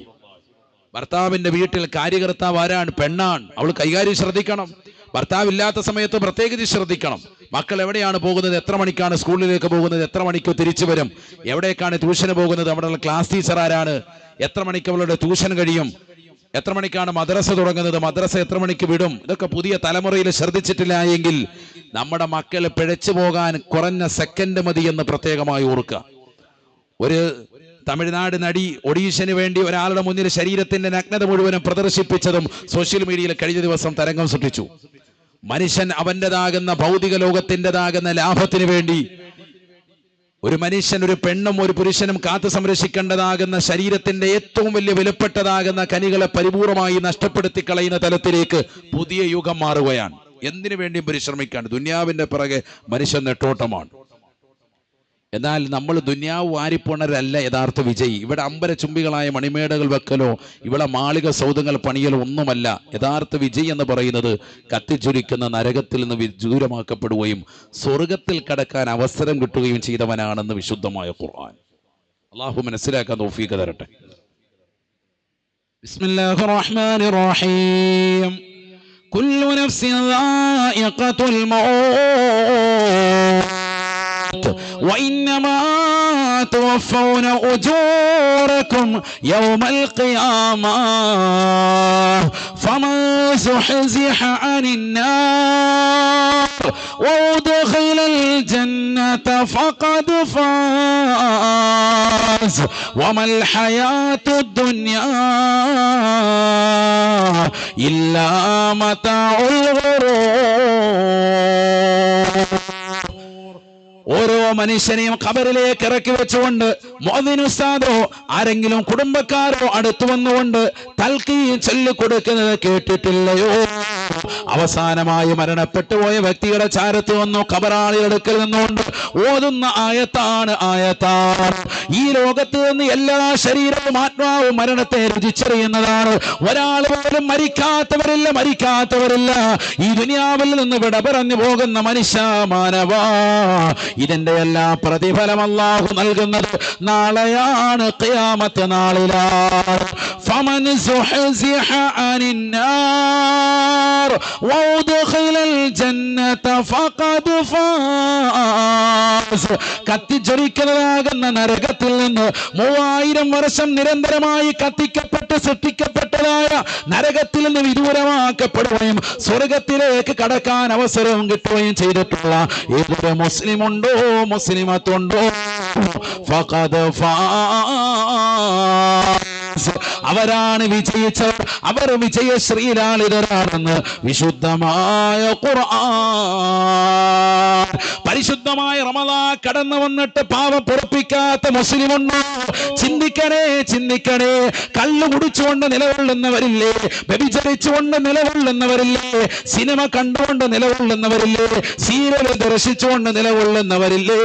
ഭർത്താവിന്റെ വീട്ടിൽ കാര്യകർത്താവ് ആരാണ്? പെണ്ണാണ്. അവൾ കൈകാര്യം ശ്രദ്ധിക്കണം. ഭർത്താവില്ലാത്ത സമയത്ത് പ്രത്യേകിച്ച് ശ്രദ്ധിക്കണം. മക്കൾ എവിടെയാണ് പോകുന്നത്, എത്ര മണിക്കാണ് സ്കൂളിലേക്ക് പോകുന്നത്, എത്ര മണിക്ക് തിരിച്ചു വരും, എവിടേക്കാണ് ട്യൂഷന് പോകുന്നത്, അവിടെയുള്ള ക്ലാസ് ടീച്ചർ ആരാണ്, എത്ര മണിക്ക് അവളുടെ ട്യൂഷൻ കഴിയും, എത്ര മണിക്കാണ് മദ്രസ തുടങ്ങുന്നത്, മദ്രസ എത്ര മണിക്ക് വിടും. ഇതൊക്കെ പുതിയ തലമുറയിൽ ശ്രദ്ധിച്ചിട്ടില്ല എങ്കിൽ നമ്മുടെ മക്കൾ പിഴച്ചു പോകാൻ കുറഞ്ഞ സെക്കൻഡ് മതി എന്ന് പ്രത്യേകമായി ഓർക്കുക. ഒരു തമിഴ്നാട് നടി ഒഡീഷന് വേണ്ടി ഒരാളുടെ മുന്നിൽ ശരീരത്തിന്റെ നഗ്നത മുഴുവനും പ്രദർശിപ്പിച്ചതും സോഷ്യൽ മീഡിയയിൽ കഴിഞ്ഞ ദിവസം തരംഗം സൃഷ്ടിച്ചു. മനുഷ്യൻ അവന്റേതാകുന്ന ഭൗതിക ലോകത്തിൻ്റെതാകുന്ന ലാഭത്തിന് വേണ്ടി ഒരു മനുഷ്യൻ, ഒരു പെണ്ണും ഒരു പുരുഷനും കാത്തു സംരക്ഷിക്കേണ്ടതാകുന്ന ശരീരത്തിന്റെ ഏറ്റവും വലിയ വിലപ്പെട്ടതാകുന്ന കനികളെ പരിപൂർണമായി നഷ്ടപ്പെടുത്തി കളയുന്ന തലത്തിലേക്ക് പുതിയ യുഗം മാറുകയാണ്. എന്തിനു വേണ്ടിയും പരിശ്രമിക്കാണ്. ദുനിയാവിന്റെ പിറകെ മനുഷ്യൻ നെട്ടോട്ടമാണ്. എന്നാൽ നമ്മൾ ദുനിയാവ് വാരിപ്പുണരല്ല യഥാർത്ഥ വിജയി. ഇവിടെ അമ്പരചുംബികളായ മണിമേടകൾ വെക്കലോ ഇവിടെ മാളിക സൗധങ്ങൾ പണിയലോ ഒന്നുമല്ല. യഥാർത്ഥ വിജയി എന്ന് പറയുന്നത് കത്തിജ്വലിക്കുന്ന നരകത്തിൽ നിന്ന് ദൂരമാക്കപ്പെടുകയും സ്വർഗത്തിൽ കടക്കാൻ അവസരം കിട്ടുകയും ചെയ്തവനാണെന്ന് വിശുദ്ധമായ ഖുർആൻ. അള്ളാഹു മനസ്സിലാക്കാൻ തൗഫീഖ് തരട്ടെ. ബിസ്മില്ലാഹിർ റഹ്മാനിർ റഹീം. കുല്ലു നഫ്സിൻ ദായിഖത്തുൽ മൗത്ത് وإنما توفون أجوركم يوم القيامة فمن زحزح عن النار وأدخل الجنة فقد فاز وما الحياة الدنيا إلا متاع الغرور. ഓരോ മനുഷ്യനെയും ഖബറിലേക്ക് ഇറക്കി വെച്ചുകൊണ്ട് മുഅദ്ദിൻ ഉസ്താദോ ആരെങ്കിലും കുടുംബക്കാരോ അടുത്തു വന്നുകൊണ്ട് തൽഖീൻ ചൊല്ലിക്കൊടുക്കുന്നത് കേട്ടിട്ടില്ലയോ? അവസാനമായി മരണപ്പെട്ടു പോയ വ്യക്തിയുടെ ചാരത്ത് വന്നു ഖബറാളിയുടെ അടുക്കൽ നിന്നുകൊണ്ട് ഓതുന്ന ആയത്താണ്. ഈ ലോകത്ത് നിന്ന് എല്ലാ ശരീരവും ആത്മാവും മരണത്തെ രുചിച്ചറിയുന്നതാണ്. ഒരാൾ പോലും മരിക്കാത്തവരില്ല. ഈ ദുനിയാവിൽ നിന്ന് വിട പറഞ്ഞു പോകുന്ന മനുഷ്യ മാനവ, ഇതിന്റെ എല്ലാ പ്രതിഫലം അല്ലാഹു നൽകുന്നത് നാളെയാണ്, ഖിയാമത്ത് നാളിലാണ്. ഫമൻ സുഹ്സിഹ അനിന്നാർ വഉദ്ഖിലൽ ജന്നത ഫഖദ് ഫാസ്. കത്തിജ്വലിക്കുന്നതാകുന്ന നരകത്തിൽ നിന്ന് 3000 വർഷം നിരന്തരമായി കത്തിക്കപ്പെട്ട് സൃഷ്ടിക്കപ്പെട്ടതായ നരകത്തിൽ നിന്ന് വിദൂരമാക്കപ്പെടുകയും സ്വർഗത്തിലേക്ക് കടക്കാൻ അവസരവും കിട്ടുകയും ചെയ്തിട്ടുള്ള ഏതൊരു മുസ്ലിമുണ്ടോ മുസ്ലിമത്തുണ്ടോ ഫഖദ് ഫാസ്, അവരാണ് വിജയിച്ചവർ, അവർ വിജയശ്രീലാളിതരാണെന്ന് വിശുദ്ധമായ ഖുർആൻ. പരിശുദ്ധമായ റമളാൻ കടന്നു വന്നിട്ട് പാപം പൊറുപ്പിക്കാത്ത മുസ്ലിമുണ്ടോ? ചിന്തിക്കണേ ചിന്തിക്കണേ. കള്ളു കുടിച്ചുകൊണ്ട് നിലകൊള്ളുന്നവരില്ലേ, വ്യഭിചരിച്ചുകൊണ്ട് നിലകൊള്ളുന്നവരില്ലേ, സിനിമ കണ്ടുകൊണ്ട് നിലകൊള്ളുന്നവരില്ലേ, സീരിയൽ ദർശിച്ചുകൊണ്ട് നിലകൊള്ളുന്നവരില്ലേ.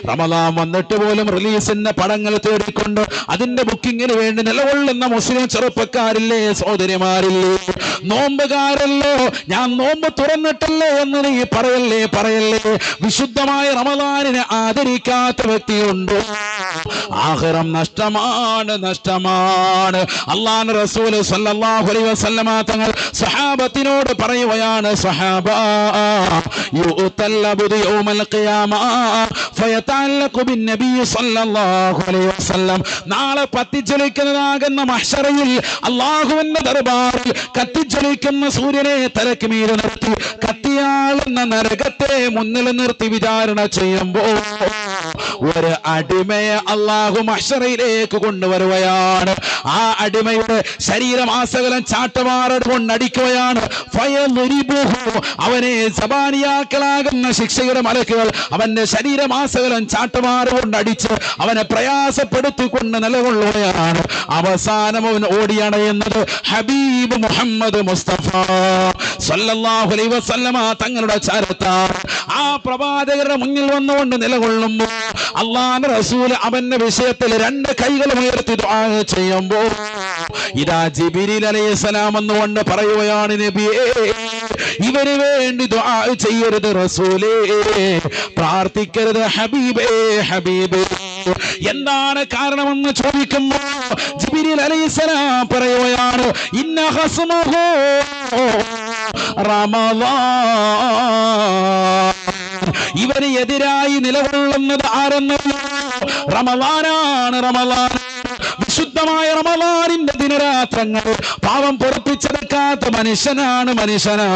റമദാൻ വന്നിട്ട് പോലും റിലീസിന്റെ പടങ്ങൾ തേടിക്കൊണ്ട് അതിന്റെ ബുക്കിങ്ങിന് വേണ്ടി നിലകൊള്ളുന്ന മുസ്ലിം ചെറുപ്പക്കാരില്ലേ, സഹോദരിമാരില്ലേ. നോമ്പുകാരല്ലോ, ഞാൻ നോമ്പ് തുറന്നിട്ടല്ലേ എന്ന് നീ പറയല്ലേ പറയല്ലേ. വിശുദ്ധമായ റമദാനിനെ ആദരിക്കാത്ത വ്യക്തിയുണ്ടോ? ആഖിറം നഷ്ടമാണ്, നഷ്ടമാണ്. അല്ലാഹുവിന്റെ റസൂൽ സല്ലല്ലാഹു അലൈഹി വസല്ലമ തങ്ങൾ സഹാബത്തിനോട് പറയുകയാണ്, സഹാബ യുതല്ലബു യൗമൽ ഖിയാമ ഫയതഅല്ലഖു ബിന്നബി സല്ലല്ലാഹു അലൈഹി വസല്ലം. നാളെ കത്തിജ്വലിക്കുന്നതാകുന്ന മഹ്ശറയിൽ അല്ലാഹുവിന്റെ ദർബാറിൽ കത്തിജ്വലിക്കുന്ന സൂര്യനെ തലക്ക് മീതെ നിർത്തി കത്തിയാളുന്ന നരകത്തെ മുന്നിൽ നിർത്തി വിചാരണ ചെയ്യുമ്പോൾ ഒരു അടിമയെ അല്ലാഹു മഹ്ശറയിലേക്ക് കൊണ്ടുവരുകയാണ്. ആ അടിമയുടെ ശരീരമാസകലം ചാട്ടവാറ കൊണ്ട് അടിക്കുകയാണ്. അവനെ സബാനിയാക്കളാകുന്ന ശിക്ഷയുടെ മലക്കുകൾ അവന്റെ ശരീരമാസകലം ചാട്ടവാറ കൊണ്ട് അടിച്ച് അവനെ പ്രയാസപ്പെടുത്തിക്കൊണ്ട് നിലകൊള്ളുകയാണ്. അവസാനം അവൻ ഓടിയണയുന്നത് ഹബീബ് മുഹമ്മദ് മുസ്തഫ സല്ലല്ലാഹു അലൈഹി വസല്ലമ തങ്ങളുടെ ചാരത്താണ്. ആ പ്രവാചകരുടെ മുന്നിൽ വന്നുകൊണ്ട് നിലകൊള്ളുമ്പോൾ അല്ലാഹുവിന്റെ റസൂൽ അവന്റെ വിഷയത്തിൽ രണ്ട് കൈകളും ഉയർത്തി ദുആ ചെയ്യുമ്പോൾ ഇതാ ജിബ്രീൽ അലൈഹിസ്സലാം എന്നുകൊണ്ട് പറയുകയാണ്, നബിയേ ഇവന് വേണ്ടി ദുആ ചെയ്യരുത് റസൂലേ, പ്രാർത്ഥിക്കരുത് ഹബീബേ ഹബീബേ. എന്താണ് കാരണമെന്ന് ചോദിക്കുമ്പോൾ ജിബ്രീൽ അലൈഹിസ്സലാം പറയുകയാണ്, ഇന്ന ഖസ്മഹു റമളാൻ. ഇവന് എതിരായി നിലകൊള്ളുന്നത് ആരെന്നല്ലോ, റമളാനാണ്. റമളാൻ വിശുദ്ധമായ റമളാനിന്റെ ദിനരാത്രങ്ങൾ പാവം പൊറപ്പിച്ചെടുക്കാത്ത മനുഷ്യനാണ്, മനുഷ്യനാ.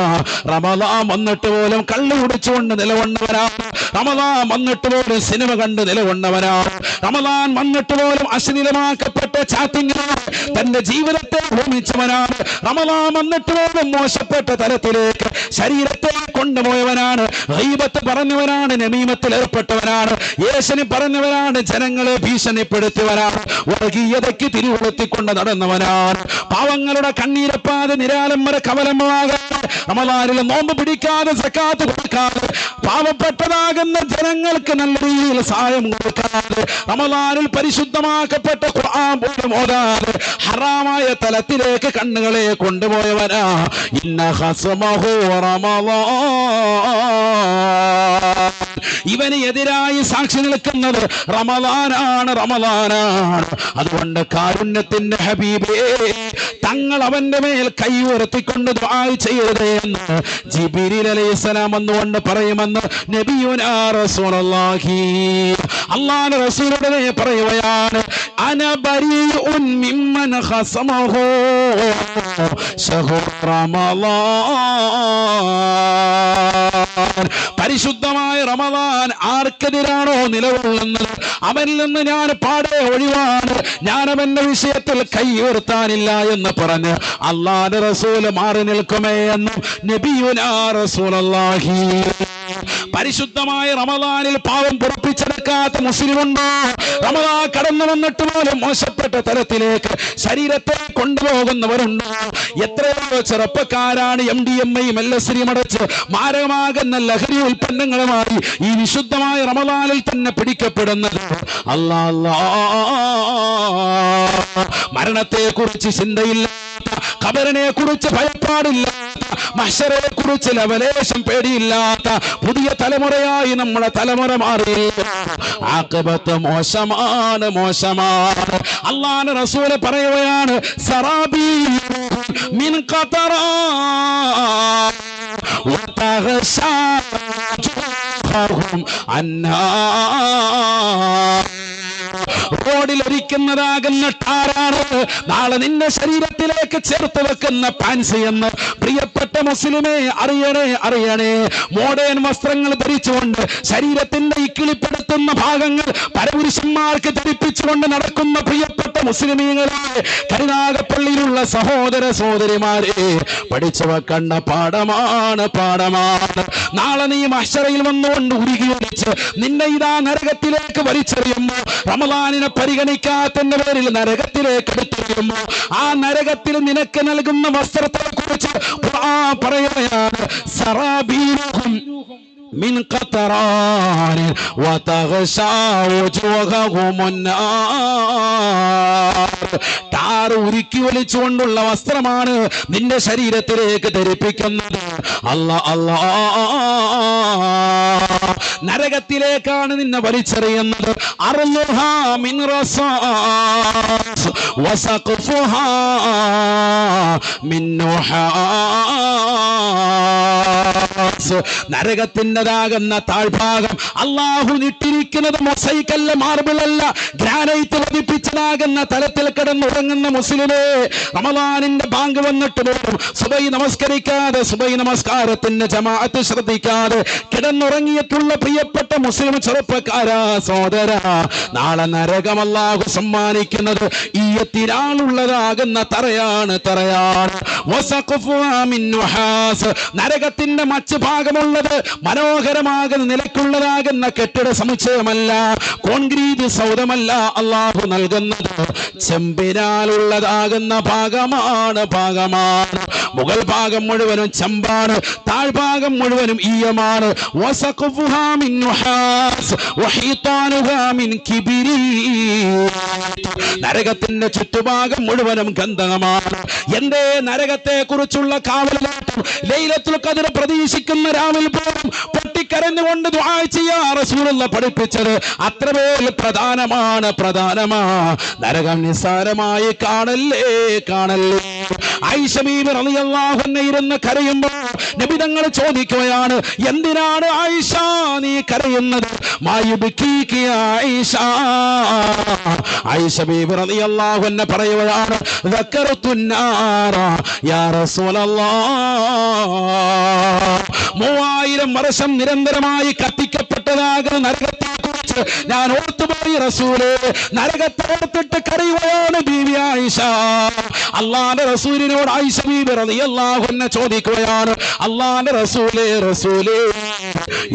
റമളാൻ വന്നിട്ട് പോലും കള്ളു കുടിച്ചുകൊണ്ട് നിലകൊണ്ടവനാണ്. റമളാൻ വന്നിട്ട് പോലും സിനിമ കണ്ട് നിലകൊണ്ടവനാണ്. റമളാൻ വന്നിട്ട് പോലും അശ്ലീലമാക്കപ്പെട്ട ചാറ്റിങ്ങിനാണ് തന്റെ ജീവിതത്തെ ഭൂമിച്ചവനാണ്. റമളാൻ വന്നിട്ട് പോലും മോശപ്പെട്ട തലത്തിലേക്ക് ശരീരത്തെ കൊണ്ടുപോയവനാണ്. ഗീബത്ത് പറഞ്ഞവനാണ്, നമീമത്തിൽ ഏർപ്പെട്ടവനാണ്, ഏശനി പറഞ്ഞവനാണ്, ജനങ്ങളെ ഭീഷണിപ്പെടുത്തിയവനാണ്, വർഗീയതയ്ക്ക് തിരികൊളുത്തിക്കൊണ്ട് നടന്നവനാണ്. പാവങ്ങളുടെ കണ്ണീരപ്പാതെ നിരാലംബര കവലമാകാതെ റമളാനിൽ നോമ്പ് പിടിക്കാതെ സക്കാത്ത് കൊടുക്കാതെ പാവപ്പെട്ടതാകുന്ന ജനങ്ങൾക്ക് നല്ല രീതിയിൽ സഹായം കൊടുക്കാതെ റമളാനിൽ പരിശുദ്ധമാക്കപ്പെട്ട ഖുർആൻ പോലും ഓതാതെ ഹറാമായ തലത്തിലേക്ക് കണ്ണുകളെ കൊണ്ടുപോയവനാ. ഇന്ന ഖസ്മഹു റമളാൻ. ഇവന് എതിരായി സാക്ഷി നിൽക്കുന്നത് റമളാനാണ്, റമളാനാണ്. അതുകൊണ്ട് കാരുണ്യത്തിന്റെ ഹബീബേ തങ്ങൾ അവന്റെ മേൽ കൈ ഉയർത്തിക്കൊണ്ട് ദുആ ചെയ്യരുതേ എന്ന് ജിബ്രീൽ അലൈഹിസ്സലാം എന്നുകൊണ്ട് പറയുമെന്ന് നബിയുനാ റസൂലുള്ളാഹി. അല്ലാഹുവിന്റെ റസൂലുടനെ പറയുകയാണ്, അന ബരീഉൻ മിമ്മൻ ഖസമഹു ശഹ്റ റമളാൻ. പരിശുദ്ധമായ റമളാൻ ആർക്കെതിരാണോ നിലകൊള്ളുന്നത് അവനിൽ നിന്ന് ഞാൻ പാടെ ഒഴിവാണ്, ഞാൻ അവന്റെ വിഷയത്തിൽ കൈ ഉയർത്താനില്ല എന്ന് പറഞ്ഞ് അല്ലാഹുവിന്റെ റസൂൽ മാറി നിൽക്കുമേ എന്നും നബിയുനാ റസൂലുള്ളാഹി. പരിശുദ്ധമായ റമളാനിൽ പാവം പൊറപ്പിച്ചെടുക്കാത്ത മുസ്ലിമുണ്ടോ? റമളാൻ കടന്നു വന്നിട്ട് പോലും മോശപ്പെട്ട തലത്തിലേക്ക് ശരീരത്തെ കൊണ്ടുപോകുന്നവരുണ്ടോ? എത്രയോ ചെറുപ്പക്കാരാണ് MDMA LSD അടച്ച് മാരകമാകുന്ന ലഹരി ഉൽപ്പന്നങ്ങളുമായി ഈ വിശുദ്ധമായ റമളാനിൽ തന്നെ പിടിക്കപ്പെടുന്നത്. അല്ലാ, മരണത്തെ കുറിച്ച് ചിന്തയില്ലാത്ത, ഖബറിനെ കുറിച്ച് ഭയപ്പാടില്ലാത്ത, മഹ്ശറയെ കുറിച്ച് ലവലേശം പേടിയില്ലാത്ത പുതിയ തലമുറയായി നമ്മുടെ തലമുറ മാറി. ആഖിബത്ത് മോശമാണ്, മോശമാണ്. അല്ലാഹുവിന്റെ റസൂൽ പറയുകയാണ്, സറാബി മിൻ ഖതറാ വതഗ്ശാ ജുഹും അന്നാ. റോഡിൽ ഒരിക്കുന്നതാകുന്ന ടാറാണ് നാളെ നിന്റെ ശരീരത്തിലേക്ക് ചേർത്ത് വെക്കുന്ന പാൻസ് എന്ന് പ്രിയപ്പെട്ട മുസ്ലിമേ അറിയണേ, അറിയണേ. മോഡേൺ വസ്ത്രങ്ങൾ ധരിച്ചുകൊണ്ട് ശരീരത്തിന്റെ ഇക്കിളിപ്പെടുത്തുന്ന ഭാഗങ്ങൾ പരപുരുഷന്മാർക്ക് ധരിപ്പിച്ചുകൊണ്ട് നടക്കുന്ന പ്രിയപ്പെട്ട മുസ്ലിമീങ്ങളെ കരുനാഗപ്പള്ളിയിലുള്ള സഹോദര സഹോദരിമാരെ, പഠിച്ചു വെക്കേണ്ട പാഠമാണ്. നാളെ നീ മഹ്ശറയിൽ വന്നുകൊണ്ട് ഉരുകി ഒലിച്ച് നിന്നെ ഇതാ നരകത്തിലേക്ക് വലിച്ചെറിയുമ്പോ, റമളാനിനെ പരിഗണിക്കാത്തതിന്റെ പേരിൽ നരകത്തിലേക്ക് എടുത്തെറിയുമ്പോ, ആ നരകത്തിൽ നിനക്ക് നൽകുന്ന വസ്ത്രത്തെ കുറിച്ച് ഖുർആൻ പറയുകയാണ്, സറാബീലുഹും മിൻ ഖതറാൻ വതഗ്ശാ വജൂഹഹുമുൻ നാർ. ടാർ ഉരുക്കി വലിച്ചുകൊണ്ടുള്ള വസ്ത്രമാണ് നിന്റെ ശരീരത്തിലേക്ക് ധരിപ്പിക്കുന്നത്. അല്ലാ നരകത്തിലേക്കാണ് നിന്നെ വലിച്ചെറിയുന്നത്. അർളുഹാ മിൻ റസാസ് വസഖഫുഹാ മിൻ നുഹാസ്. നരകത്തിൻ്റെതാകുന്ന താഴ്ഭാഗം അല്ലാഹു നിട്ടിരിക്കുന്നത് മൊസൈക്കല്ല, മാർബിളല്ല, ഗ്രാനൈറ്റ് പതിപ്പിച്ചതാകുന്ന തലത്തിൽ കിടന്നുറങ്ങുന്ന മുസ്ലിമേ, റമളാനിന്റെ ബാങ്ക് വന്നിട്ട് പോലും സുബഹി നമസ്കരിക്കാതെ, സുബഹി നമസ്കാരത്തിന്റെ ജമാഅത്ത് ശ്രദ്ധിക്കാതെ കിടന്നുറങ്ങിയിട്ടുള്ള പ്രിയപ്പെട്ട മുസ്ലിം ചെറുപ്പക്കാരാ, സഹോദരാ, നാളെ നരകം അല്ലാഹു സമ്മാനിക്കുന്നത് ഈ തിരാളുള്ളതാകുന്ന തറയാണ്. നരകത്തിന്റെ മച്ച് ഭാഗമുള്ളത് മനോഹരമാകുന്ന നിലക്കുള്ളതാകുന്ന കെട്ടിട സമുച്ചയമല്ല, കോൺക്രീറ്റ് സൗധമല്ല. അല്ലാഹു നൽകുന്നത് ചെമ്പിനാലുള്ളതാകുന്ന ഭാഗമാണ്. മുകൾ ഭാഗം മുഴുവനും ചെമ്പാണ്, താഴ്ഭാഗം മുഴുവനും ഈയമാണ്. നരകത്തിന്റെ ചുറ്റുഭാഗം മുഴുവനും ഗന്ധകമാണ്. എന്തേ നരകത്തെ കുറിച്ചുള്ള കാവലായിട്ടും ലൈലത്തുൽ ഖദ്ർ പ്രതീക്ഷിക്കുന്ന രാവിൽ പോലും പൊട്ടിക്കരഞ്ഞുകൊണ്ട് ദുആ ചെയ്യാൻ റസൂലുള്ള പഠിപ്പിച്ചത് അത്രമേൽ പ്രധാനമാണ്. നരകം നിസ്സാരമായി കാണല്ലേ. ആയിഷ ബീബി റളിയല്ലാഹു അൻഹ ഇരുന്ന് കരയുമ്പോൾ നബി തങ്ങൾ ചോദിക്കുകയാണ്, എന്തിനാണ് ആയിഷ നീ കരയുന്നത്? മായുബ്കീക യാ ആയിഷ. ആയിഷ ബീബി റളിയല്ലാഹു അൻഹ പറയുകയാണ്, ദക്കറത്തുൻ നാറ യാ റസൂലല്ലാഹ്. 3000 വർഷം നിരന്തരമായി കത്തിക്കപ്പെട്ടതാകുന്ന നരകത്തെ കുറിച്ച് ഞാൻ ഓർത്തുപോയി റസൂലേ. നരകത്തെ ഓർത്തിട്ട് കരയുകയാണ് ബീവി ആയിഷ. അല്ലാഹുവിന്റെ റസൂലിനോട് ആയിഷ ബീബി റളിയല്ലാഹു അൻഹ ചോദിക്കുകയാണ്, അല്ലാഹുവിന്റെ റസൂലേ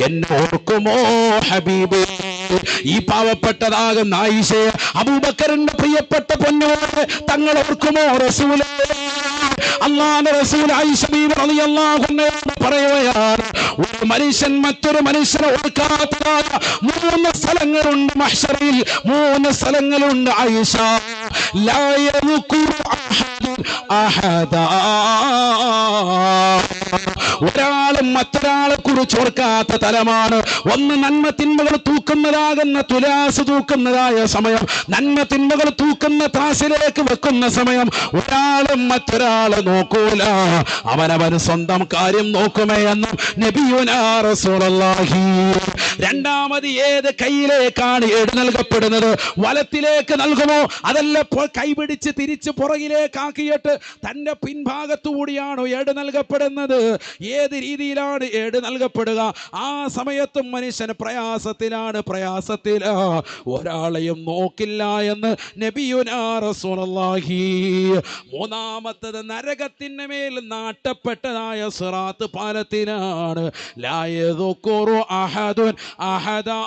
എന്നെ ഓർക്കുമോ ഹബീബേ? ഈ പാവപ്പെട്ടതാകുന്ന ആയിഷയെ അബൂബക്കറിന്റെ പ്രിയപ്പെട്ട പൊന്നോട് തങ്ങൾ ഓർക്കുമോ റസൂലേ? അല്ലാഹുവിന്റെ റസൂൽ ആയിഷ ബീബി റളിയല്ലാഹു അൻഹ പറയുകയാണ്, ഒരു മനുഷ്യൻ മറ്റൊരു മനുഷ്യനെ ഓർക്കാത്തതായ 3 സ്ഥലങ്ങളുണ്ട് മഹ്ശറിൽ. 3 സ്ഥലങ്ങളുണ്ട് ആയിഷ. ലാ യദ്കുറു അഹദാ. ഒരാളും മറ്റൊരാളെ കുറിച്ച് ഓർക്കാത്ത തലമാണ്. ഒന്ന് നന്മ തിന്മകൾ തൂക്കുന്നതാകുന്ന തുലാസ് തൂക്കുന്നതായ സമയം, നന്മ തിന്മകൾ തൂക്കുന്ന ത്രാസിലേക്ക് വെക്കുന്ന സമയം ഒരാളും മറ്റൊരാളെ നോക്കൂല, അവനവൻ സ്വന്തം കാര്യം നോക്കുമേ എന്നും നബിയുനാ റസൂലുള്ളാഹി. രണ്ടാമത് ഏത് കൈയിലേക്കാണ് ഏട് നൽകപ്പെടുന്നത്? വലത്തിലേക്ക് നൽകുമോ? അതല്ല കൈപിടിച്ച് തിരിച്ച് പുറകിലേക്കാക്കിയിട്ട് തന്റെ പിൻഭാഗത്തുകൂടിയാണോ ഏട് നൽകപ്പെടുന്നത്? ഏത് രീതിയിലാണ് ഏട് നൽകപ്പെടുക? ആ സമയത്തും മനുഷ്യന് പ്രയാസത്തിലാണ്. ഒരാളെയും നോക്കില്ല എന്ന് നബിയുനാ റസൂലുള്ളാഹി. മൂന്നാമത്തത് നരകത്തിന് മേൽ നാട്ടപ്പെട്ടതായ സിറാത്ത് പാലത്തിനാണ്. ലാ യദ്കുറു അഹദുൻ അഹദാ.